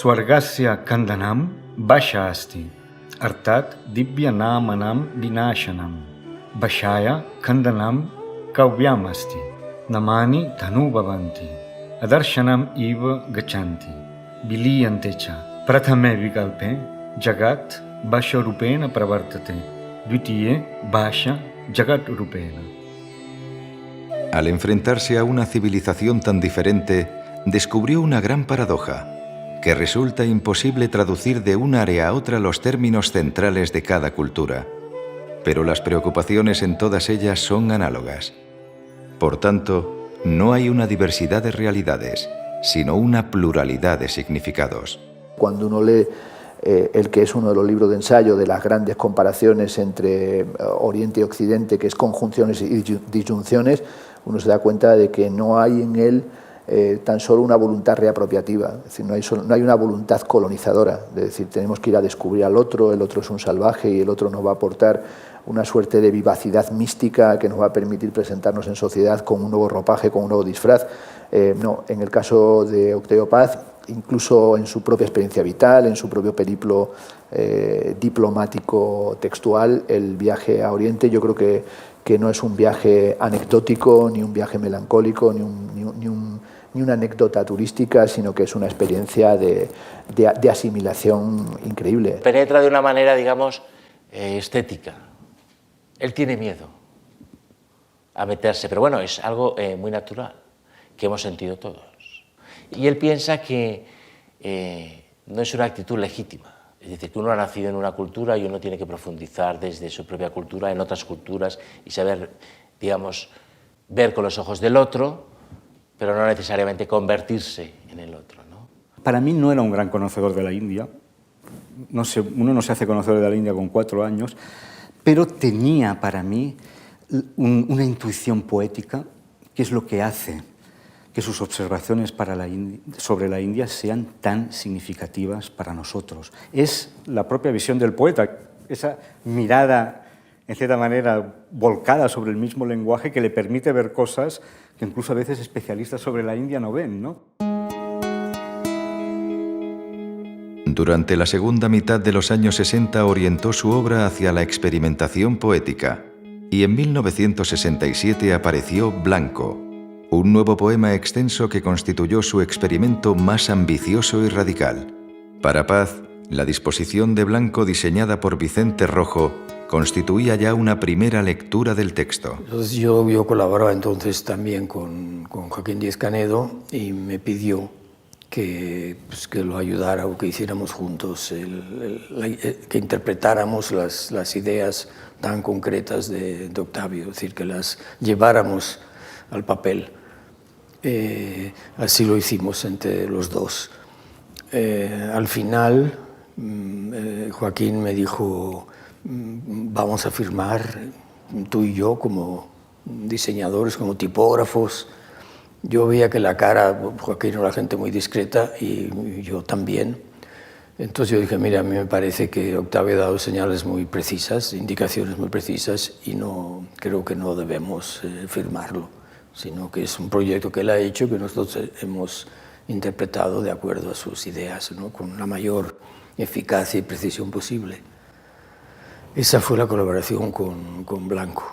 Swargasya Kandanam Basha Asti Artat Dibya Namanam Vinashanam Bashaya Kandanam Kavyam Asti Namani Dhanu Bhavanti Adarshanam Iva Gachanti Biliyantecha Prathame Vikalpe Jagat Basha Rupena Pravartate Dvitiye Basha Jagat Rupena. Al enfrentarse a una civilización tan diferente, descubrió una gran paradoja, que resulta imposible traducir de un área a otra los términos centrales de cada cultura, pero las preocupaciones en todas ellas son análogas. Por tanto, no hay una diversidad de realidades, sino una pluralidad de significados. Cuando uno lee el que es uno de los libros de ensayo de las grandes comparaciones entre Oriente y Occidente, que es Conjunciones y Disyunciones, uno se da cuenta de que no hay en él tan solo una voluntad reapropiativa, es decir, no hay una voluntad colonizadora, es decir, tenemos que ir a descubrir al otro, el otro es un salvaje y el otro nos va a aportar una suerte de vivacidad mística que nos va a permitir presentarnos en sociedad con un nuevo ropaje, con un nuevo disfraz. No, en el caso de Octavio Paz, incluso en su propia experiencia vital, en su propio periplo diplomático textual, el viaje a Oriente yo creo que no es un viaje anecdótico, ni un viaje melancólico, ni una anécdota turística, sino que es una experiencia de asimilación increíble. Penetra de una manera, digamos, estética. Él tiene miedo a meterse, pero bueno, es algo muy natural, que hemos sentido todos. Y él piensa que no es una actitud legítima. Es decir, que uno ha nacido en una cultura y uno tiene que profundizar desde su propia cultura en otras culturas y saber, digamos, ver con los ojos del otro, pero no necesariamente convertirse en el otro, ¿no? Para mí no era un gran conocedor de la India. Uno no se hace conocedor de la India con 4 años, pero tenía para mí una intuición poética, que es lo que hace que sus observaciones sobre la India sean tan significativas para nosotros. Es la propia visión del poeta, esa mirada, en cierta manera, volcada sobre el mismo lenguaje que le permite ver cosas que incluso a veces especialistas sobre la India no ven, ¿no? Durante la segunda mitad de los años 60 orientó su obra hacia la experimentación poética y en 1967 apareció Blanco, un nuevo poema extenso que constituyó su experimento más ambicioso y radical. Para Paz, la disposición de Blanco diseñada por Vicente Rojo constituía ya una primera lectura del texto. Entonces yo colaboraba entonces también con Joaquín Díez Canedo y me pidió que lo ayudara o que hiciéramos juntos, que interpretáramos las ideas tan concretas de Octavio, es decir, que las lleváramos al papel. Así lo hicimos entre los dos. Al final, Joaquín me dijo, vamos a firmar tú y yo como diseñadores, como tipógrafos. Yo veía que la cara, Joaquín era gente muy discreta y yo también. Entonces yo dije, mira, a mí me parece que Octavio ha dado señales muy precisas, indicaciones muy precisas y creo que no debemos firmarlo, sino que es un proyecto que él ha hecho que nosotros hemos interpretado de acuerdo a sus ideas, ¿no? Con la mayor eficacia y precisión posible. Esa fue la colaboración con Blanco.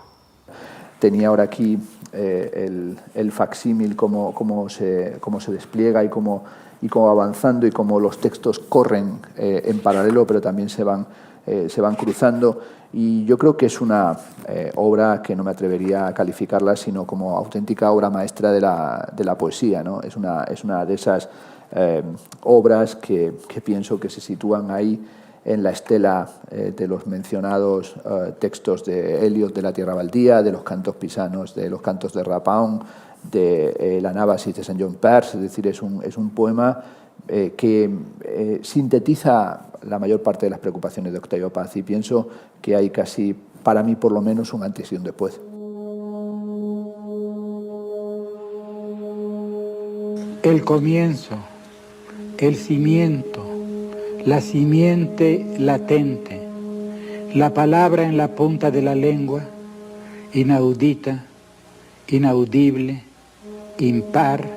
Tenía ahora aquí el facsímil, cómo se despliega y cómo avanzando y cómo los textos corren en paralelo, pero también se van cruzando. Y yo creo que es una obra que no me atrevería a calificarla, sino como auténtica obra maestra de la poesía, ¿no? Es una de esas obras que pienso que se sitúan ahí en la estela de los mencionados textos de Eliot de la Tierra Baldía, de los cantos pisanos, de los cantos de Rapin, de la Anábasis de Saint John Perse. Es decir, es un poema que sintetiza la mayor parte de las preocupaciones de Octavio Paz, y pienso que hay casi, para mí por lo menos, un antes y un después. El comienzo, el cimiento, la simiente latente, la palabra en la punta de la lengua, inaudita, inaudible, impar,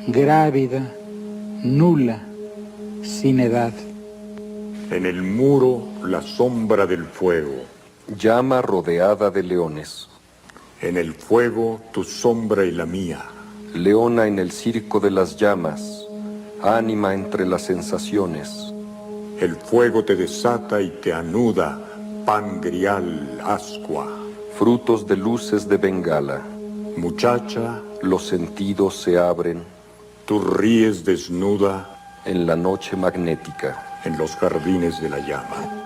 grávida, nula, sin edad. En el muro, la sombra del fuego. Llama rodeada de leones. En el fuego, tu sombra y la mía. Leona en el circo de las llamas, ánima entre las sensaciones. El fuego te desata y te anuda, pan grial, ascua. Frutos de luces de Bengala. Muchacha, los sentidos se abren. Tú ríes desnuda. En la noche magnética. En los jardines de la llama.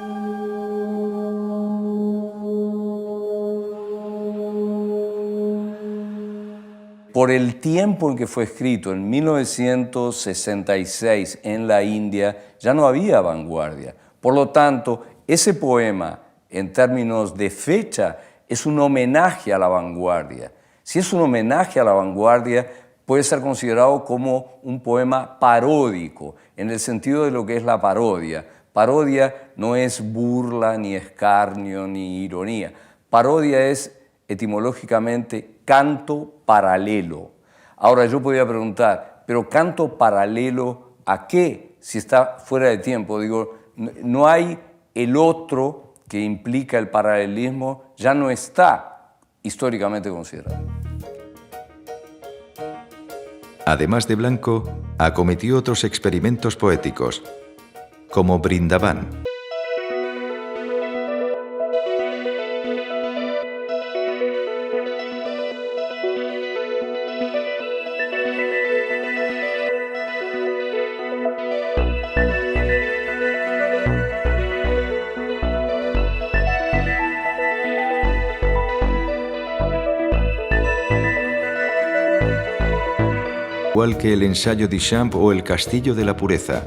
Por el tiempo en que fue escrito, en 1966, en la India, ya no había vanguardia. Por lo tanto, ese poema, en términos de fecha, es un homenaje a la vanguardia. Si es un homenaje a la vanguardia, puede ser considerado como un poema paródico, en el sentido de lo que es la parodia. Parodia no es burla, ni escarnio, ni ironía. Parodia es, etimológicamente, canto paralelo. Ahora yo podría preguntar, ¿pero canto paralelo a qué? Si está fuera de tiempo. Digo, no hay el otro que implica el paralelismo, ya no está históricamente considerado. Además de Blanco, acometió otros experimentos poéticos, como Brindavan. Igual que el ensayo Duchamp o el Castillo de la Pureza,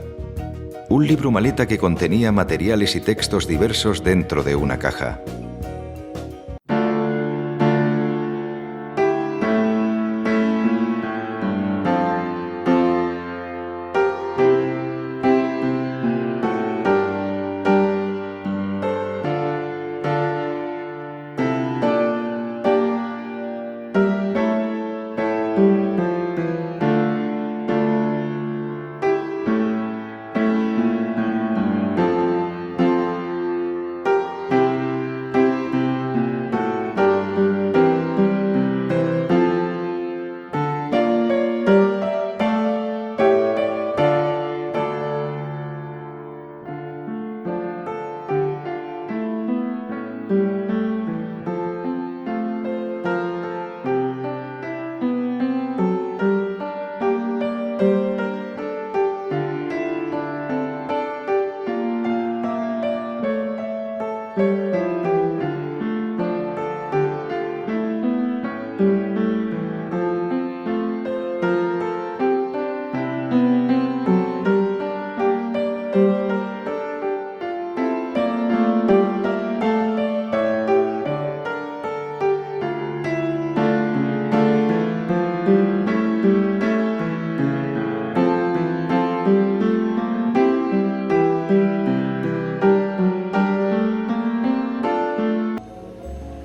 un libro maleta que contenía materiales y textos diversos dentro de una caja.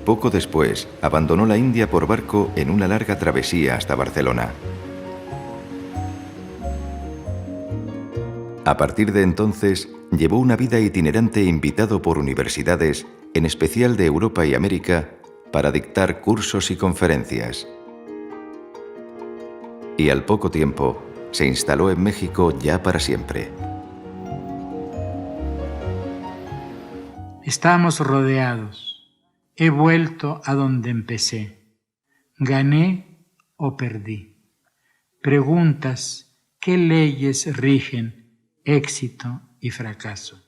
Poco después, abandonó la India por barco en una larga travesía hasta Barcelona. A partir de entonces, llevó una vida itinerante invitado por universidades, en especial de Europa y América, para dictar cursos y conferencias. Y al poco tiempo, se instaló en México ya para siempre. Estamos rodeados. He vuelto a donde empecé. ¿Gané o perdí? Preguntas, ¿qué leyes rigen éxito y fracaso?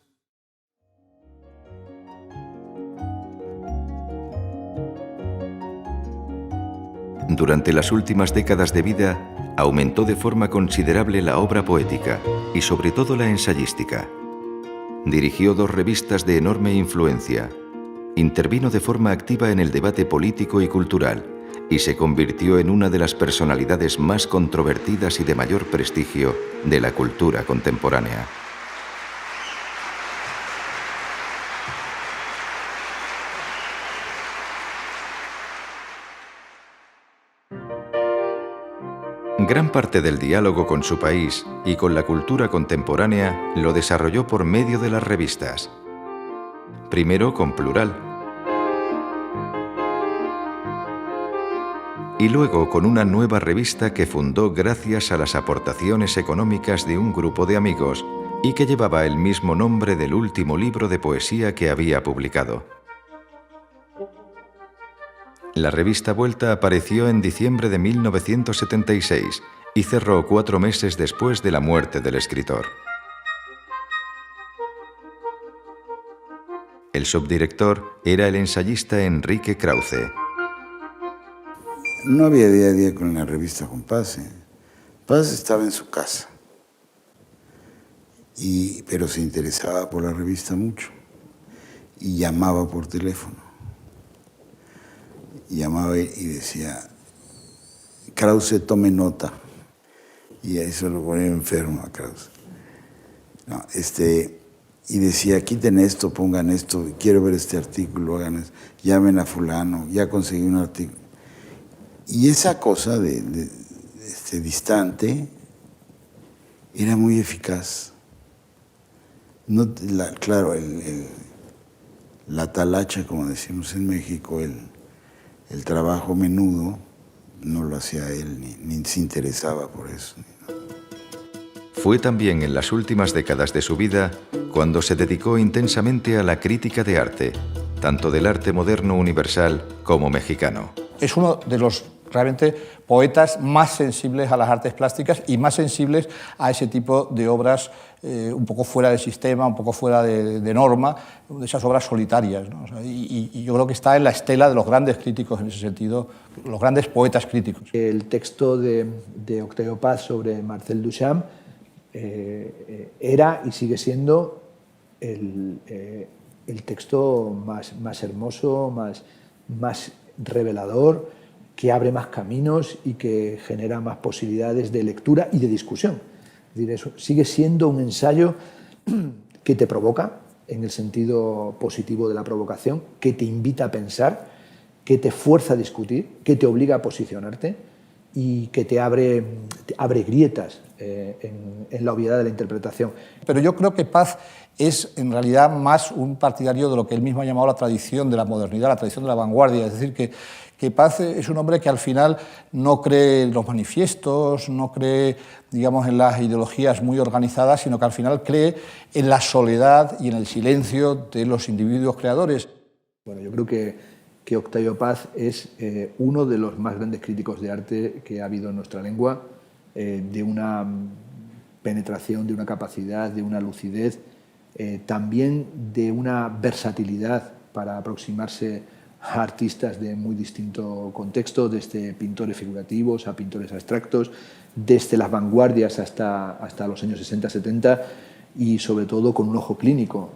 durante las últimas décadas de vida, aumentó de forma considerable la obra poética y sobre todo la ensayística. Dirigió 2 revistas de enorme influencia. Intervino de forma activa en el debate político y cultural y se convirtió en una de las personalidades más controvertidas y de mayor prestigio de la cultura contemporánea. Gran parte del diálogo con su país y con la cultura contemporánea lo desarrolló por medio de las revistas. Primero con Plural, y luego con una nueva revista que fundó gracias a las aportaciones económicas de un grupo de amigos y que llevaba el mismo nombre del último libro de poesía que había publicado. La revista Vuelta apareció en diciembre de 1976 y cerró 4 meses después de la muerte del escritor. El subdirector era el ensayista Enrique Krauze. No había día a día con la revista con Paz. Paz estaba en su casa, pero se interesaba por la revista mucho y llamaba por teléfono. Llamaba y decía, Krauze, tome nota. Y eso lo ponía enfermo a Krauze. No, y decía, quiten esto, pongan esto, quiero ver este artículo, hagan esto, llamen a fulano, ya conseguí un artículo. Y esa cosa distante era muy eficaz. No, claro, la talacha, como decimos en México, el trabajo menudo, no lo hacía él, ni se interesaba por eso. Fue también en las últimas décadas de su vida cuando se dedicó intensamente a la crítica de arte, tanto del arte moderno universal como mexicano. Es uno de los realmente poetas más sensibles a las artes plásticas y más sensibles a ese tipo de obras un poco fuera del sistema, un poco fuera de norma, de esas obras solitarias, ¿no? O sea, y yo creo que está en la estela de los grandes críticos en ese sentido, los grandes poetas críticos. El texto de Octavio Paz sobre Marcel Duchamp era y sigue siendo el texto más hermoso, más revelador, que abre más caminos y que genera más posibilidades de lectura y de discusión. Es decir, eso sigue siendo un ensayo que te provoca, en el sentido positivo de la provocación, que te invita a pensar, que te fuerza a discutir, que te obliga a posicionarte y que te abre grietas en la obviedad de la interpretación. Pero yo creo que Paz es en realidad más un partidario de lo que él mismo ha llamado la tradición de la modernidad, la tradición de la vanguardia, es decir, que Paz es un hombre que al final no cree en los manifiestos, no cree, digamos, en las ideologías muy organizadas, sino que al final cree en la soledad y en el silencio de los individuos creadores. Bueno, yo creo que Octavio Paz es uno de los más grandes críticos de arte que ha habido en nuestra lengua, de una penetración, de una capacidad, de una lucidez, también de una versatilidad para aproximarse a artistas de muy distinto contexto, desde pintores figurativos a pintores abstractos, desde las vanguardias hasta los años 60-70 y sobre todo con un ojo clínico.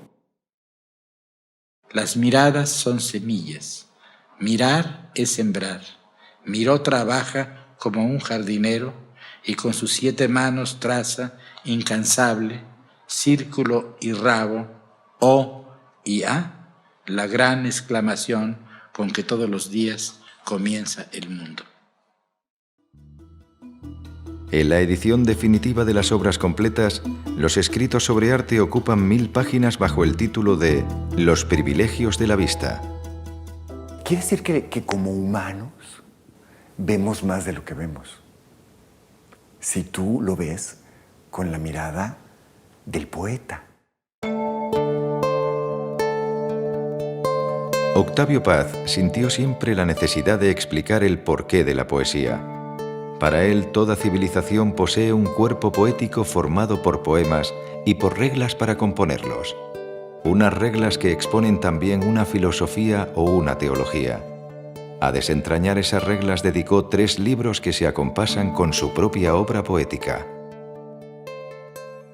Las miradas son semillas. Mirar es sembrar. Miró trabaja como un jardinero y con sus 7 manos traza, incansable, círculo y rabo, O y A, la gran exclamación con que todos los días comienza el mundo. En la edición definitiva de las obras completas, los escritos sobre arte ocupan 1000 páginas bajo el título de Los privilegios de la vista. Quiere decir que como humanos vemos más de lo que vemos. Si tú lo ves con la mirada del poeta. Octavio Paz sintió siempre la necesidad de explicar el porqué de la poesía. Para él, toda civilización posee un cuerpo poético formado por poemas y por reglas para componerlos. Unas reglas que exponen también una filosofía o una teología. A desentrañar esas reglas dedicó 3 libros que se acompasan con su propia obra poética.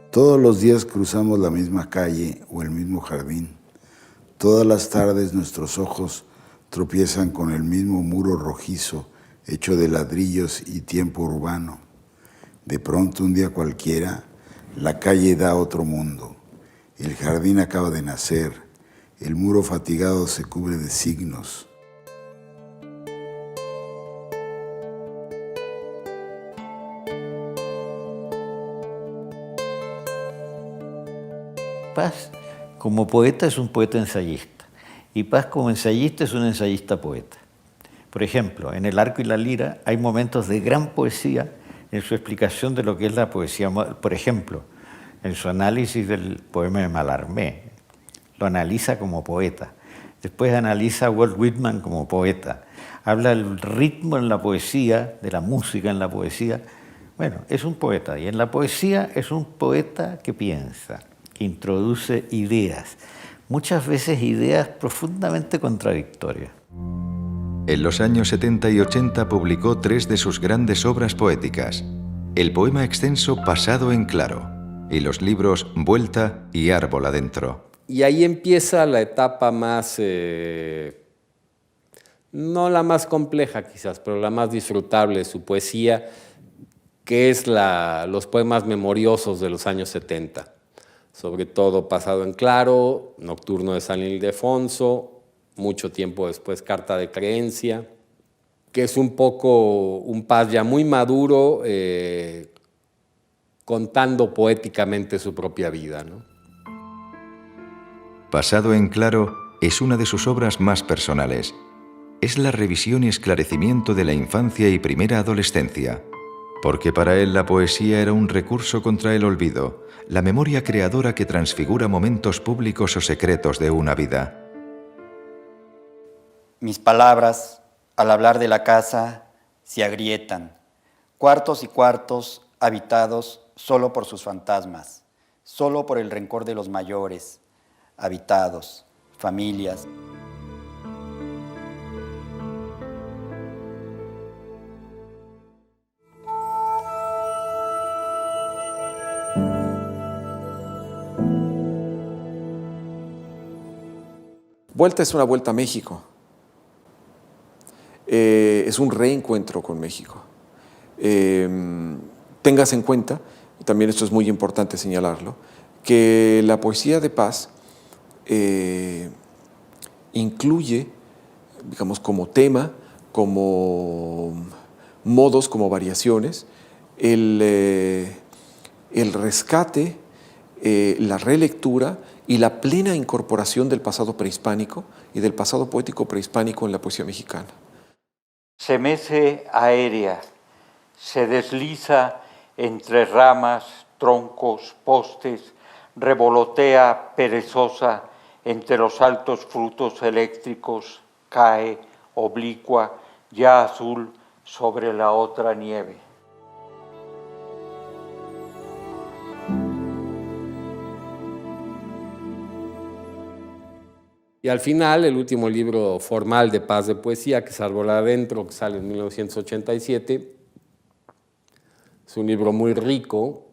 Todos los días cruzamos la misma calle o el mismo jardín. Todas las tardes nuestros ojos tropiezan con el mismo muro rojizo hecho de ladrillos y tiempo urbano. De pronto, un día cualquiera, la calle da otro mundo. El jardín acaba de nacer. El muro fatigado se cubre de signos. Paz, como poeta, es un poeta ensayista. Y Paz, como ensayista, es un ensayista poeta. Por ejemplo, en El arco y la lira hay momentos de gran poesía en su explicación de lo que es la poesía. Por ejemplo, en su análisis del poema de Mallarmé, lo analiza como poeta. Después analiza a Walt Whitman como poeta. Habla del ritmo en la poesía, de la música en la poesía. Bueno, es un poeta. Y en la poesía es un poeta que piensa, que introduce ideas. Muchas veces ideas profundamente contradictorias. En los años 70 y 80 publicó 3 de sus grandes obras poéticas: el poema extenso Pasado en Claro y los libros Vuelta y Árbol adentro. Y ahí empieza la etapa más, no la más compleja quizás, pero la más disfrutable de su poesía, que es los poemas memoriosos de los años 70. Sobre todo Pasado en Claro, Nocturno de San Ildefonso, mucho tiempo después Carta de Creencia, que es un poco un Paz ya muy maduro, contando poéticamente su propia vida, ¿no? Pasado en Claro es una de sus obras más personales. Es la revisión y esclarecimiento de la infancia y primera adolescencia, porque para él la poesía era un recurso contra el olvido, la memoria creadora que transfigura momentos públicos o secretos de una vida. Mis palabras, al hablar de la casa, se agrietan. Cuartos y cuartos habitados solo por sus fantasmas, solo por el rencor de los mayores, habitados, familias. Vuelta es una vuelta a México. Es un reencuentro con México. Tengas en cuenta, y también esto es muy importante señalarlo, que la poesía de Paz incluye, digamos, como tema, como modos, como variaciones, el rescate, la relectura y la plena incorporación del pasado prehispánico y del pasado poético prehispánico en la poesía mexicana. Se mece aérea, se desliza entre ramas, troncos, postes, revolotea perezosa entre los altos frutos eléctricos, cae, oblicua, ya azul, sobre la otra nieve. Y al final, el último libro formal de Paz de poesía, que es Árbol adentro, que sale en 1987, es un libro muy rico.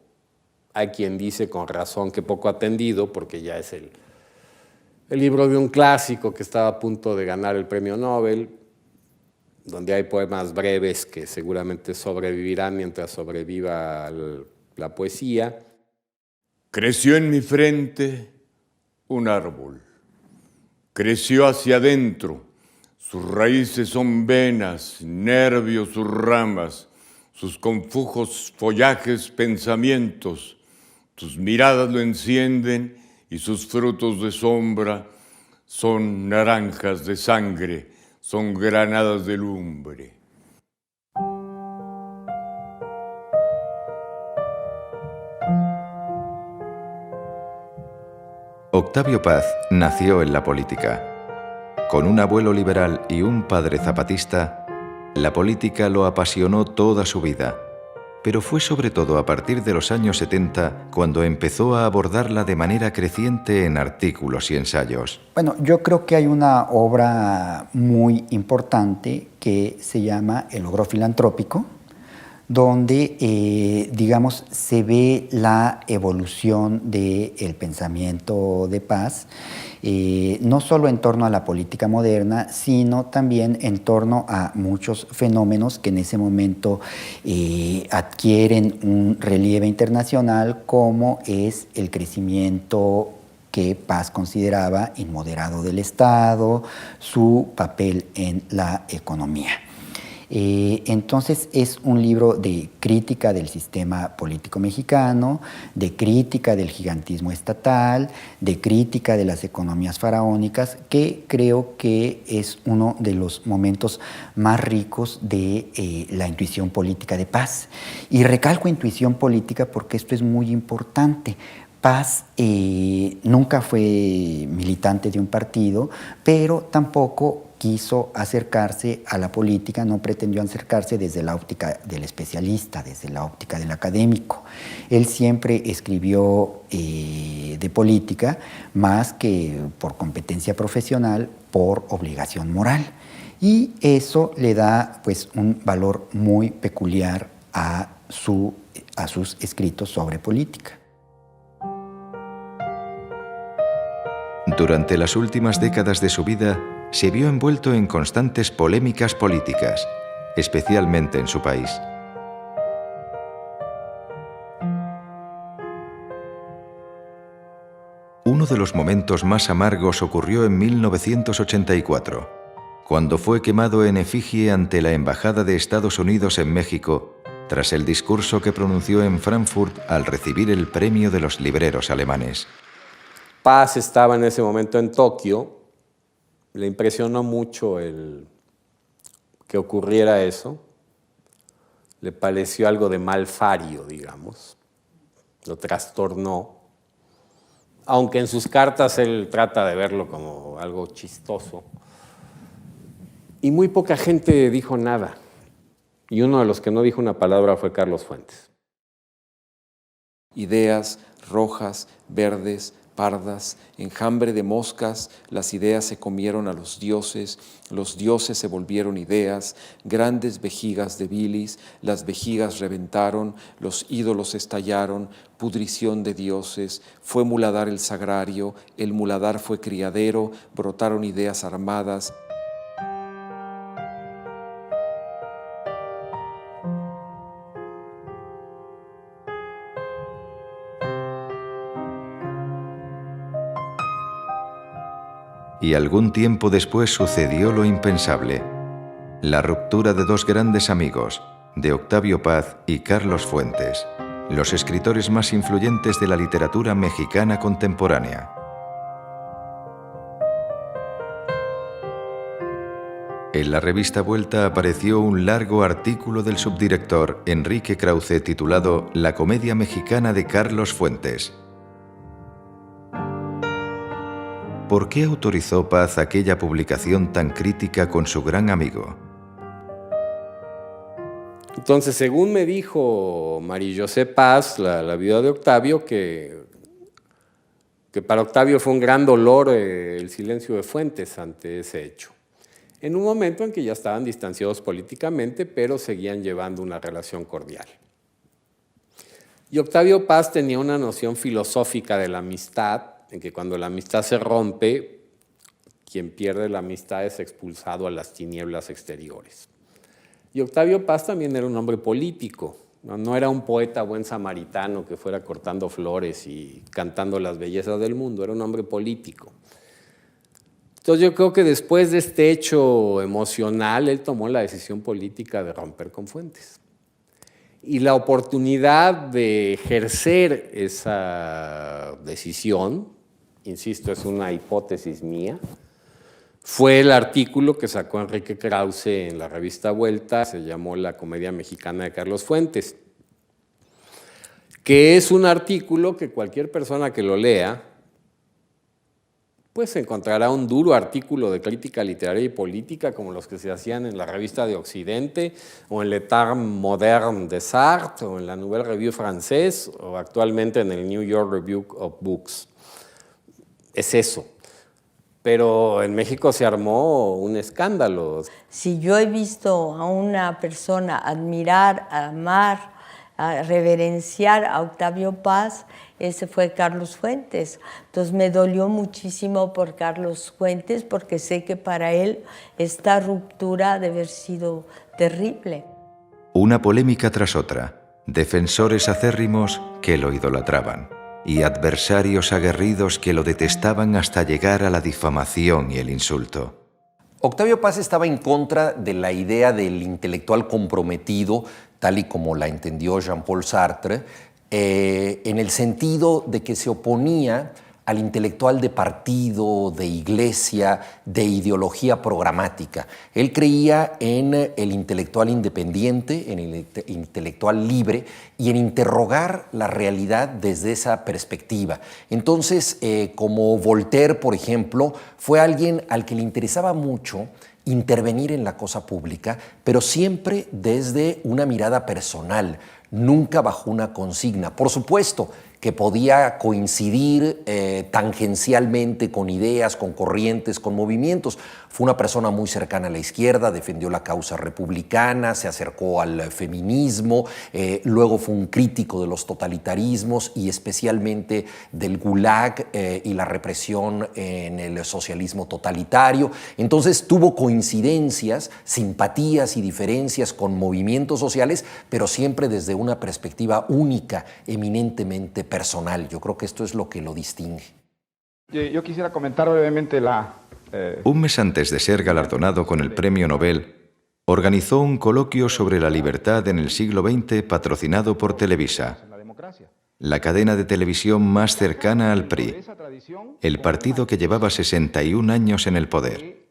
Hay quien dice con razón que poco atendido, porque ya es el libro de un clásico que estaba a punto de ganar el premio Nobel, donde hay poemas breves que seguramente sobrevivirán mientras sobreviva la poesía. Creció en mi frente un árbol. Creció hacia adentro, sus raíces son venas, nervios sus ramas, sus confujos follajes pensamientos, tus miradas lo encienden y sus frutos de sombra son naranjas de sangre, son granadas de lumbre. Octavio Paz nació en la política. Con un abuelo liberal y un padre zapatista, la política lo apasionó toda su vida. pero fue sobre todo a partir de los años 70 cuando empezó a abordarla de manera creciente en artículos y ensayos. Bueno, yo creo que hay una obra muy importante que se llama El logro filantrópico, donde, digamos, se ve la evolución del pensamiento de Paz, no solo en torno a la política moderna, sino también en torno a muchos fenómenos que en ese momento adquieren un relieve internacional, como es el crecimiento que Paz consideraba inmoderado del Estado, su papel en la economía. Entonces es un libro de crítica del sistema político mexicano, de crítica del gigantismo estatal, de crítica de las economías faraónicas, que creo que es uno de los momentos más ricos de la intuición política de Paz. Y recalco intuición política porque esto es muy importante. Paz nunca fue militante de un partido, pero tampoco quiso acercarse a la política, no pretendió acercarse desde la óptica del especialista, desde la óptica del académico. Él siempre escribió de política, más que por competencia profesional, por obligación moral. Y eso le da pues un valor muy peculiar a sus escritos sobre política. Durante las últimas décadas de su vida, se vio envuelto en constantes polémicas políticas, especialmente en su país. Uno de los momentos más amargos ocurrió en 1984, cuando fue quemado en efigie ante la Embajada de Estados Unidos en México, tras el discurso que pronunció en Frankfurt al recibir el premio de los libreros alemanes. Paz estaba en ese momento en Tokio. Le impresionó mucho que ocurriera eso. Le pareció algo de malfario, digamos. Lo trastornó. Aunque en sus cartas él trata de verlo como algo chistoso. Y muy poca gente dijo nada. Y uno de los que no dijo una palabra fue Carlos Fuentes. Ideas rojas, verdes, pardas, enjambre de moscas, las ideas se comieron a los dioses se volvieron ideas, grandes vejigas de bilis, las vejigas reventaron, los ídolos estallaron, pudrición de dioses, fue muladar el sagrario, el muladar fue criadero, brotaron ideas armadas. Y algún tiempo después sucedió lo impensable, la ruptura de dos grandes amigos, de Octavio Paz y Carlos Fuentes, los escritores más influyentes de la literatura mexicana contemporánea. En la revista Vuelta apareció un largo artículo del subdirector Enrique Krause titulado La comedia mexicana de Carlos Fuentes. ¿Por qué autorizó Paz aquella publicación tan crítica con su gran amigo? Entonces, según me dijo María José Paz, la viuda de Octavio, que para Octavio fue un gran dolor el silencio de Fuentes ante ese hecho. En un momento en que ya estaban distanciados políticamente, pero seguían llevando una relación cordial. Y Octavio Paz tenía una noción filosófica de la amistad, en que cuando la amistad se rompe, quien pierde la amistad es expulsado a las tinieblas exteriores. Y Octavio Paz también era un hombre político, no era un poeta buen samaritano que fuera cortando flores y cantando las bellezas del mundo, era un hombre político. Entonces yo creo que después de este hecho emocional, él tomó la decisión política de romper con Fuentes. Y la oportunidad de ejercer esa decisión, insisto, es una hipótesis mía, fue el artículo que sacó Enrique Krause en la revista Vuelta, se llamó La comedia mexicana de Carlos Fuentes, que es un artículo que cualquier persona que lo lea pues encontrará un duro artículo de crítica literaria y política como los que se hacían en la Revista de Occidente o en l'État moderne de Sartre o en la Nouvelle Revue francés o actualmente en el New York Review of Books. Es eso. Pero en México se armó un escándalo. Si yo he visto a una persona admirar, amar, a reverenciar a Octavio Paz, ese fue Carlos Fuentes. Entonces me dolió muchísimo por Carlos Fuentes porque sé que para él esta ruptura debe haber sido terrible. Una polémica tras otra, defensores acérrimos que lo idolatraban y adversarios aguerridos que lo detestaban hasta llegar a la difamación y el insulto. Octavio Paz estaba en contra de la idea del intelectual comprometido, tal y como la entendió Jean-Paul Sartre, en el sentido de que se oponía al intelectual de partido, de iglesia, de ideología programática. Él creía en el intelectual independiente, en el intelectual libre y en interrogar la realidad desde esa perspectiva. Entonces, como Voltaire, por ejemplo, fue alguien al que le interesaba mucho intervenir en la cosa pública, pero siempre desde una mirada personal, nunca bajo una consigna. Por supuesto que podía coincidir tangencialmente con ideas, con corrientes, con movimientos. Fue una persona muy cercana a la izquierda, defendió la causa republicana, se acercó al feminismo, luego fue un crítico de los totalitarismos y especialmente del Gulag y la represión en el socialismo totalitario. Entonces tuvo coincidencias, simpatías y diferencias con movimientos sociales, pero siempre desde una perspectiva única, eminentemente personal. Yo creo que esto es lo que lo distingue. Yo quisiera comentar brevemente Un mes antes de ser galardonado con el Premio Nobel, organizó un coloquio sobre la libertad en el siglo XX patrocinado por Televisa, la cadena de televisión más cercana al PRI, el partido que llevaba 61 años en el poder.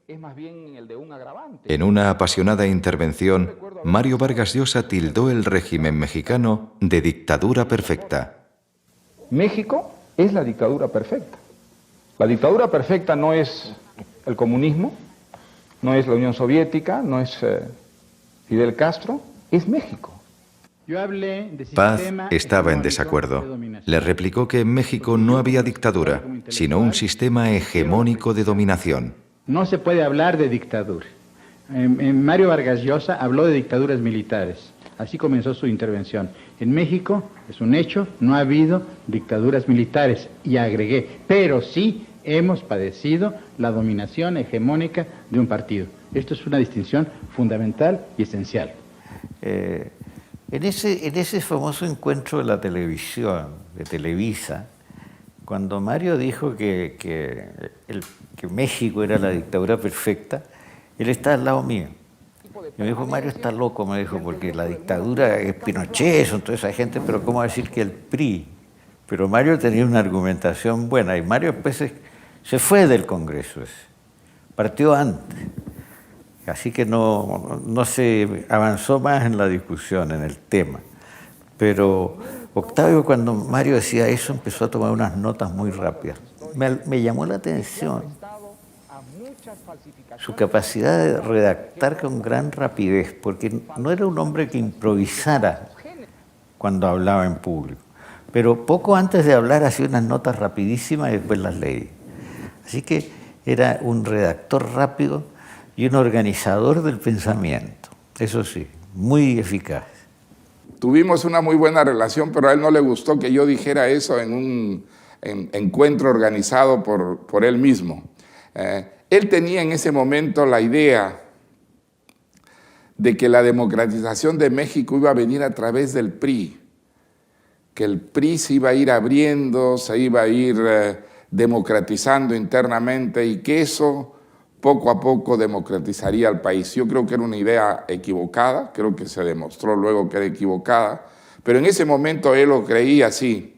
En una apasionada intervención, Mario Vargas Llosa tildó el régimen mexicano de dictadura perfecta. México es la dictadura perfecta. La dictadura perfecta no es el comunismo, no es la Unión Soviética, no es Fidel Castro, es México. Paz estaba en desacuerdo. Le replicó que en México no había dictadura, sino un sistema hegemónico de dominación. No se puede hablar de dictadura. Mario Vargas Llosa habló de dictaduras militares. Así comenzó su intervención. En México, es un hecho, no ha habido dictaduras militares. Y agregué, pero sí hemos padecido la dominación hegemónica de un partido. Esto es una distinción fundamental y esencial. En ese famoso encuentro de la televisión, de Televisa, cuando Mario dijo que México era la dictadura perfecta, él está al lado mío. Y me dijo, Mario está loco, me dijo, porque la dictadura es Pinochet, son toda esa gente, pero ¿cómo decir que el PRI? Pero Mario tenía una argumentación buena, y Mario después se fue del Congreso ese, partió antes. Así que no se avanzó más en la discusión, en el tema. Pero Octavio, cuando Mario decía eso, empezó a tomar unas notas muy rápidas. Me llamó la atención su capacidad de redactar con gran rapidez, porque no era un hombre que improvisara cuando hablaba en público, pero poco antes de hablar hacía unas notas rapidísimas y después las leía. Así que era un redactor rápido y un organizador del pensamiento, eso sí, muy eficaz. Tuvimos una muy buena relación, pero a él no le gustó que yo dijera eso en un encuentro organizado por él mismo. Él tenía en ese momento la idea de que la democratización de México iba a venir a través del PRI, que el PRI se iba a ir abriendo, se iba a ir democratizando internamente y que eso poco a poco democratizaría al país. Yo creo que era una idea equivocada, creo que se demostró luego que era equivocada, pero en ese momento él lo creía así,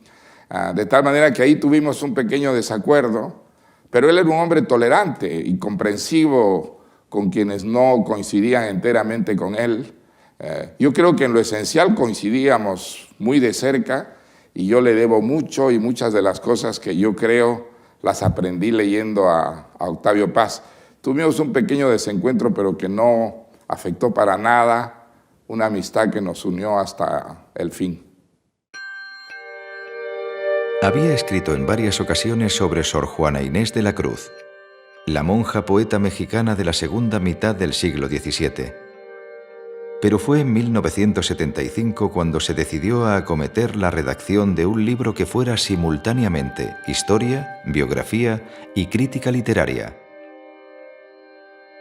de tal manera que ahí tuvimos un pequeño desacuerdo. Pero él era un hombre tolerante y comprensivo con quienes no coincidían enteramente con él. Yo creo que en lo esencial coincidíamos muy de cerca y yo le debo mucho y muchas de las cosas que yo creo las aprendí leyendo a Octavio Paz. Tuvimos un pequeño desencuentro, pero que no afectó para nada una amistad que nos unió hasta el fin. Había escrito en varias ocasiones sobre Sor Juana Inés de la Cruz, la monja poeta mexicana de la segunda mitad del siglo XVII. Pero fue en 1975 cuando se decidió a acometer la redacción de un libro que fuera simultáneamente historia, biografía y crítica literaria.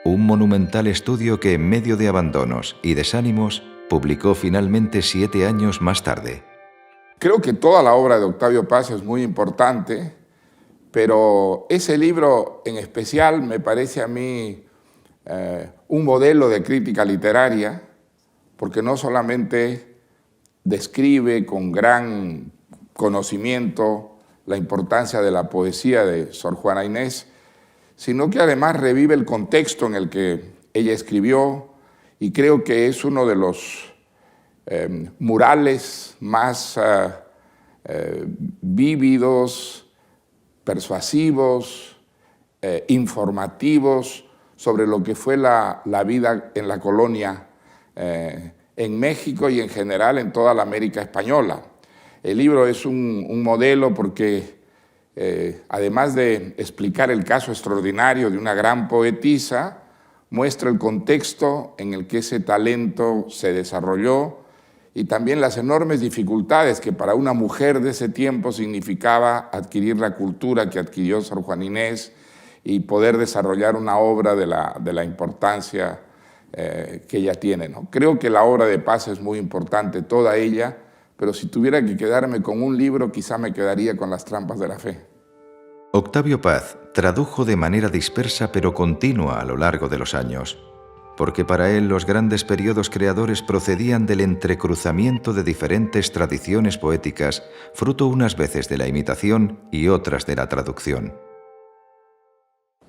Un monumental estudio que, en medio de abandonos y desánimos, publicó finalmente 7 años más tarde. Creo que toda la obra de Octavio Paz es muy importante, pero ese libro en especial me parece a mí un modelo de crítica literaria, porque no solamente describe con gran conocimiento la importancia de la poesía de Sor Juana Inés, sino que además revive el contexto en el que ella escribió, y creo que es uno de los murales más vívidos, persuasivos, informativos sobre lo que fue la vida en la colonia en México y en general en toda la América española. El libro es un modelo porque además de explicar el caso extraordinario de una gran poetisa, muestra el contexto en el que ese talento se desarrolló y también las enormes dificultades que para una mujer de ese tiempo significaba adquirir la cultura que adquirió Sor Juana Inés y poder desarrollar una obra de la importancia que ella tiene, ¿no? Creo que la obra de Paz es muy importante, toda ella, pero si tuviera que quedarme con un libro, quizá me quedaría con Las trampas de la fe. Octavio Paz tradujo de manera dispersa pero continua a lo largo de los años, porque para él los grandes periodos creadores procedían del entrecruzamiento de diferentes tradiciones poéticas, fruto unas veces de la imitación y otras de la traducción.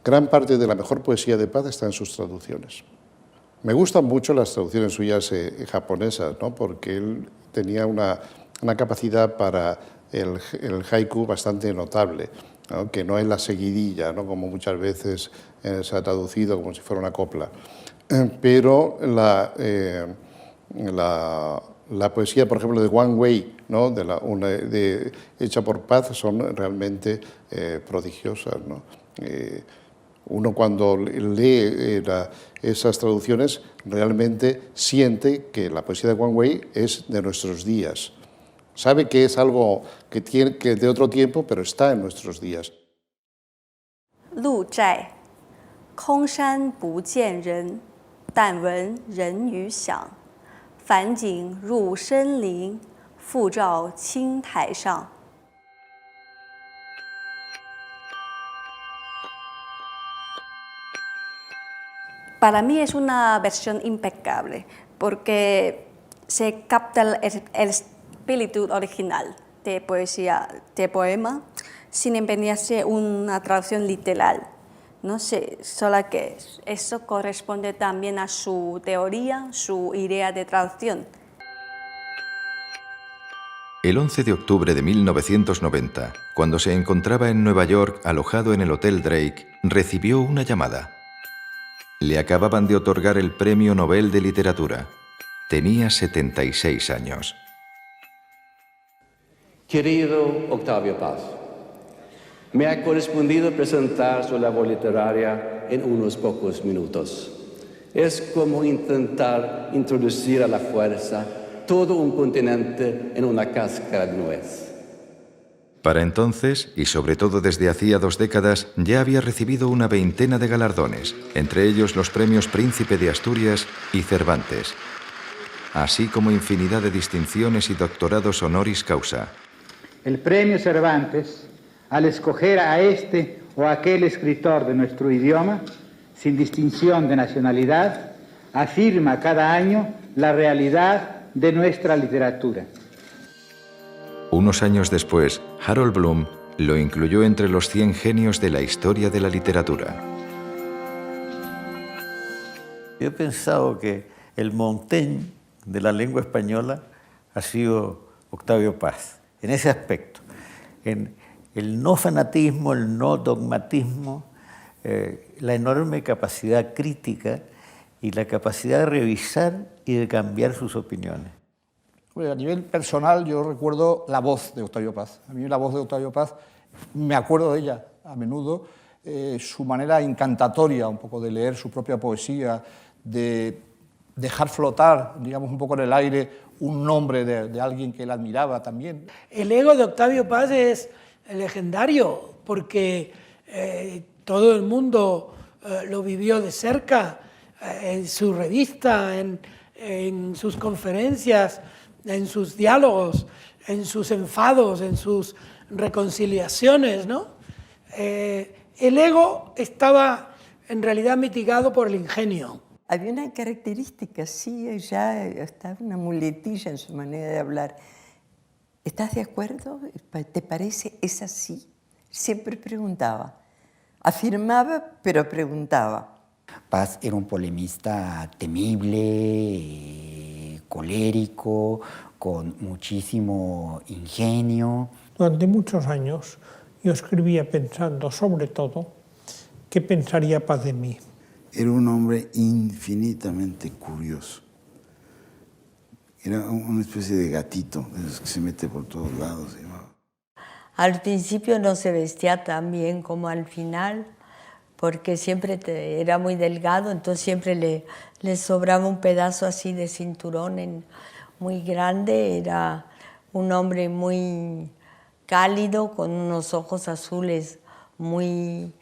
Gran parte de la mejor poesía de Paz está en sus traducciones. Me gustan mucho las traducciones suyas japonesas, ¿no? Porque él tenía una capacidad para el haiku bastante notable, ¿no? Que no es la seguidilla, ¿no? Como muchas veces se ha traducido como si fuera una copla. Pero la poesía, por ejemplo, de Wang Wei, ¿no? Hecha por Paz, son realmente prodigiosas, ¿no? Uno cuando lee esas traducciones realmente siente que la poesía de Wang Wei es de nuestros días. Sabe que es algo que de otro tiempo, pero está en nuestros días. 鹿寨，空山不见人，但闻人语响。返景入深林，复照青苔上。 Para mí es una versión impecable porque se capta el espíritu original de poesía, de poema, sin empeñarse una traducción literal. No sé, solo que eso corresponde también a su teoría, su idea de traducción. El 11 de octubre de 1990, cuando se encontraba en Nueva York alojado en el Hotel Drake, recibió una llamada. Le acababan de otorgar el Premio Nobel de Literatura. Tenía 76 años. Querido Octavio Paz, me ha correspondido presentar su labor literaria en unos pocos minutos. Es como intentar introducir a la fuerza todo un continente en una cáscara de nuez. Para entonces, y sobre todo desde hacía 2 décadas, ya había recibido una veintena de galardones, entre ellos los premios Príncipe de Asturias y Cervantes, así como infinidad de distinciones y doctorados honoris causa. El premio Cervantes, al escoger a este o aquel escritor de nuestro idioma, sin distinción de nacionalidad, afirma cada año la realidad de nuestra literatura. Unos años después, Harold Bloom lo incluyó entre los 100 genios de la historia de la literatura. Yo he pensado que el Montaigne de la lengua española ha sido Octavio Paz, en ese aspecto, en el no fanatismo, el no dogmatismo, la enorme capacidad crítica y la capacidad de revisar y de cambiar sus opiniones. A nivel personal, yo recuerdo la voz de Octavio Paz. A mí la voz de Octavio Paz, me acuerdo de ella a menudo, su manera encantatoria un poco de leer su propia poesía, de dejar flotar, digamos, un poco en el aire un nombre de alguien que él admiraba también. El ego de Octavio Paz es legendario porque todo el mundo lo vivió de cerca, en su revista, en sus conferencias, en sus diálogos, en sus enfados, en sus reconciliaciones, ¿no? El ego estaba en realidad mitigado por el ingenio. Había una característica, sí, ella estaba una muletilla en su manera de hablar. ¿Estás de acuerdo? ¿Te parece? ¿Es así? Siempre preguntaba. Afirmaba, pero preguntaba. Paz era un polemista temible, colérico, con muchísimo ingenio. Durante muchos años yo escribía pensando, sobre todo, qué pensaría Paz de mí. Era un hombre infinitamente curioso. Era una especie de gatito, de esos que se mete por todos lados. Al principio no se vestía tan bien como al final, porque siempre era muy delgado, entonces siempre le sobraba un pedazo así de cinturón muy grande. Era un hombre muy cálido, con unos ojos azules muy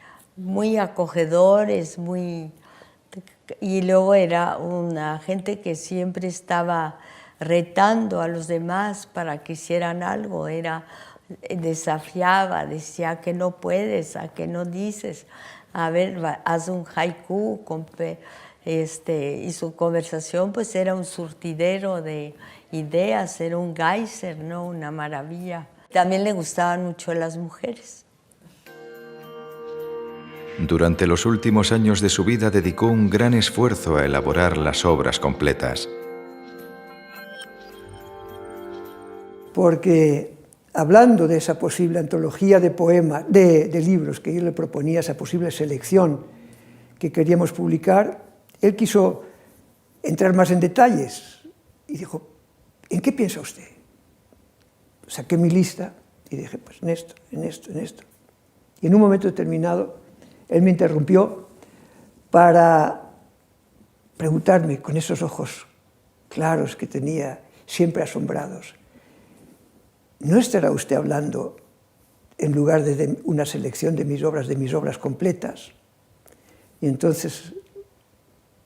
acogedores, y luego era una gente que siempre estaba retando a los demás para que hicieran algo, desafiaba, decía que no puedes, a que no dices, a ver, haz un haiku, y su conversación pues era un surtidero de ideas, era un geyser, ¿no? Una maravilla. También le gustaban mucho las mujeres. Durante los últimos años de su vida dedicó un gran esfuerzo a elaborar las obras completas. Porque hablando de esa posible antología de poemas, de libros que yo le proponía, esa posible selección que queríamos publicar, él quiso entrar más en detalles y dijo, ¿en qué piensa usted? Saqué mi lista y dije, pues en esto, en esto, en esto. Y en un momento determinado, él me interrumpió para preguntarme con esos ojos claros que tenía, siempre asombrados, ¿no estará usted hablando, en lugar de una selección de mis obras completas? Y entonces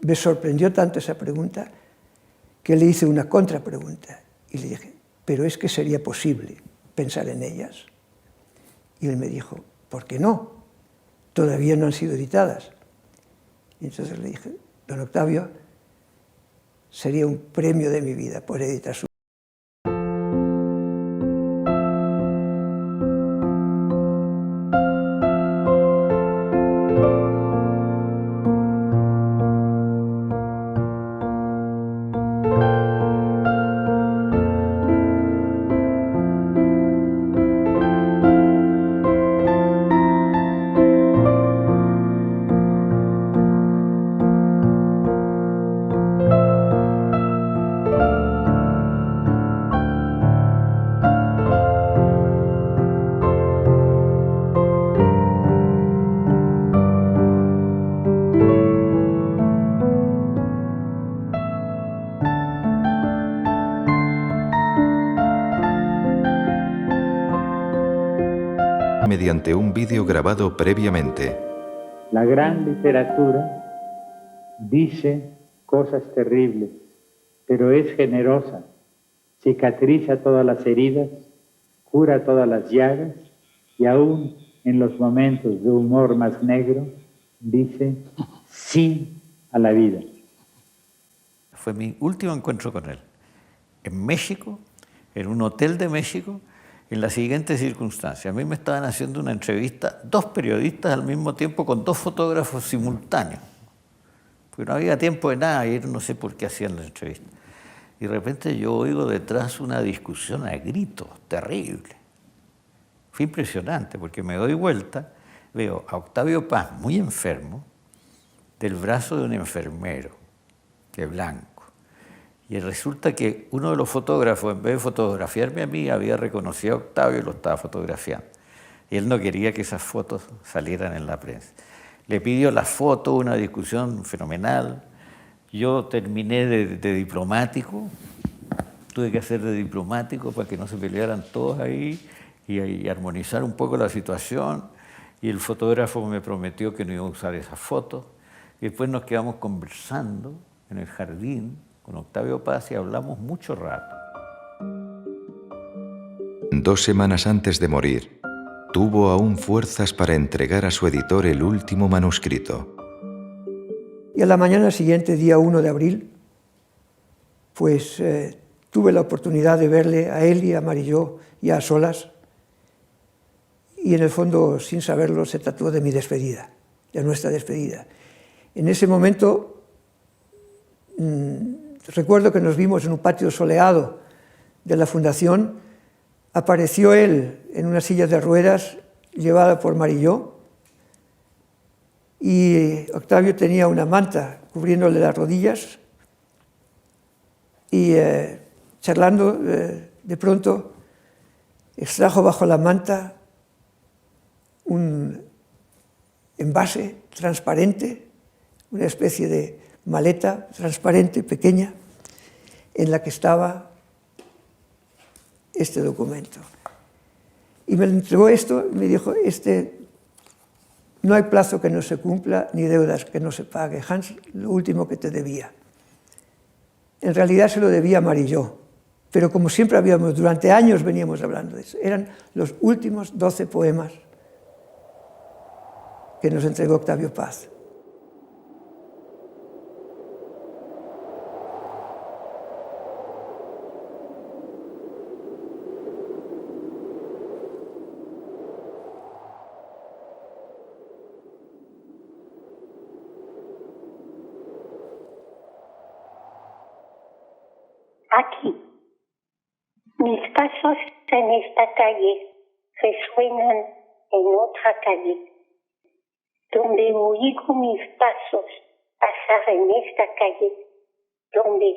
me sorprendió tanto esa pregunta que le hice una contrapregunta y le dije, ¿pero es que sería posible pensar en ellas? Y él me dijo, ¿por qué no? Todavía no han sido editadas. Y entonces le dije, don Octavio, sería un premio de mi vida por editar su... Mediante un vídeo grabado previamente. La gran literatura dice cosas terribles, pero es generosa, cicatriza todas las heridas, cura todas las llagas y aún en los momentos de humor más negro dice sí a la vida. Fue mi último encuentro con él, en México, en un hotel de México, en la siguiente circunstancia. A mí me estaban haciendo una entrevista, 2 periodistas al mismo tiempo con 2 fotógrafos simultáneos. Porque no había tiempo de nada y no sé por qué hacían la entrevista. Y de repente yo oigo detrás una discusión a gritos terrible. Fue impresionante porque me doy vuelta, veo a Octavio Paz muy enfermo, del brazo de un enfermero, de blanco. Y resulta que uno de los fotógrafos, en vez de fotografiarme a mí, había reconocido a Octavio y lo estaba fotografiando. Y él no quería que esas fotos salieran en la prensa. Le pidió la foto, una discusión fenomenal. Yo terminé de diplomático, tuve que hacer de diplomático para que no se pelearan todos ahí y armonizar un poco la situación. Y el fotógrafo me prometió que no iba a usar esas fotos. Y después nos quedamos conversando en el jardín con Octavio Paz y hablamos mucho rato. 2 semanas antes de morir, tuvo aún fuerzas para entregar a su editor el último manuscrito. Y a la mañana siguiente, día 1 de abril, pues tuve la oportunidad de verle a él y a Marilló ya a solas, y en el fondo, sin saberlo, se trató de mi despedida, de nuestra despedida. En ese momento, recuerdo que nos vimos en un patio soleado de la Fundación. Apareció él en una silla de ruedas llevada por Marilló, y Octavio tenía una manta cubriéndole las rodillas, y charlando, de pronto extrajo bajo la manta un envase transparente, una especie de maleta transparente, pequeña, en la que estaba este documento. Y me entregó esto y me dijo, no hay plazo que no se cumpla, ni deudas que no se pague. Hans, lo último que te debía. En realidad se lo debía a Marilló, pero como siempre durante años veníamos hablando de eso. Eran los últimos 12 poemas que nos entregó Octavio Paz. Aquí, mis pasos en esta calle resuenan en otra calle, donde oigo mis pasos pasar en esta calle, donde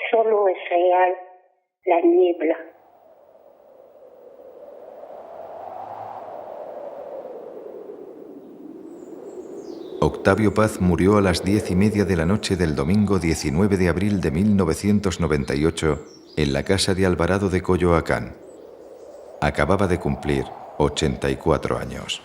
solo es real la niebla. Octavio Paz murió a las 10:30 de la noche del domingo 19 de abril de 1998 en la casa de Alvarado de Coyoacán. Acababa de cumplir 84 años.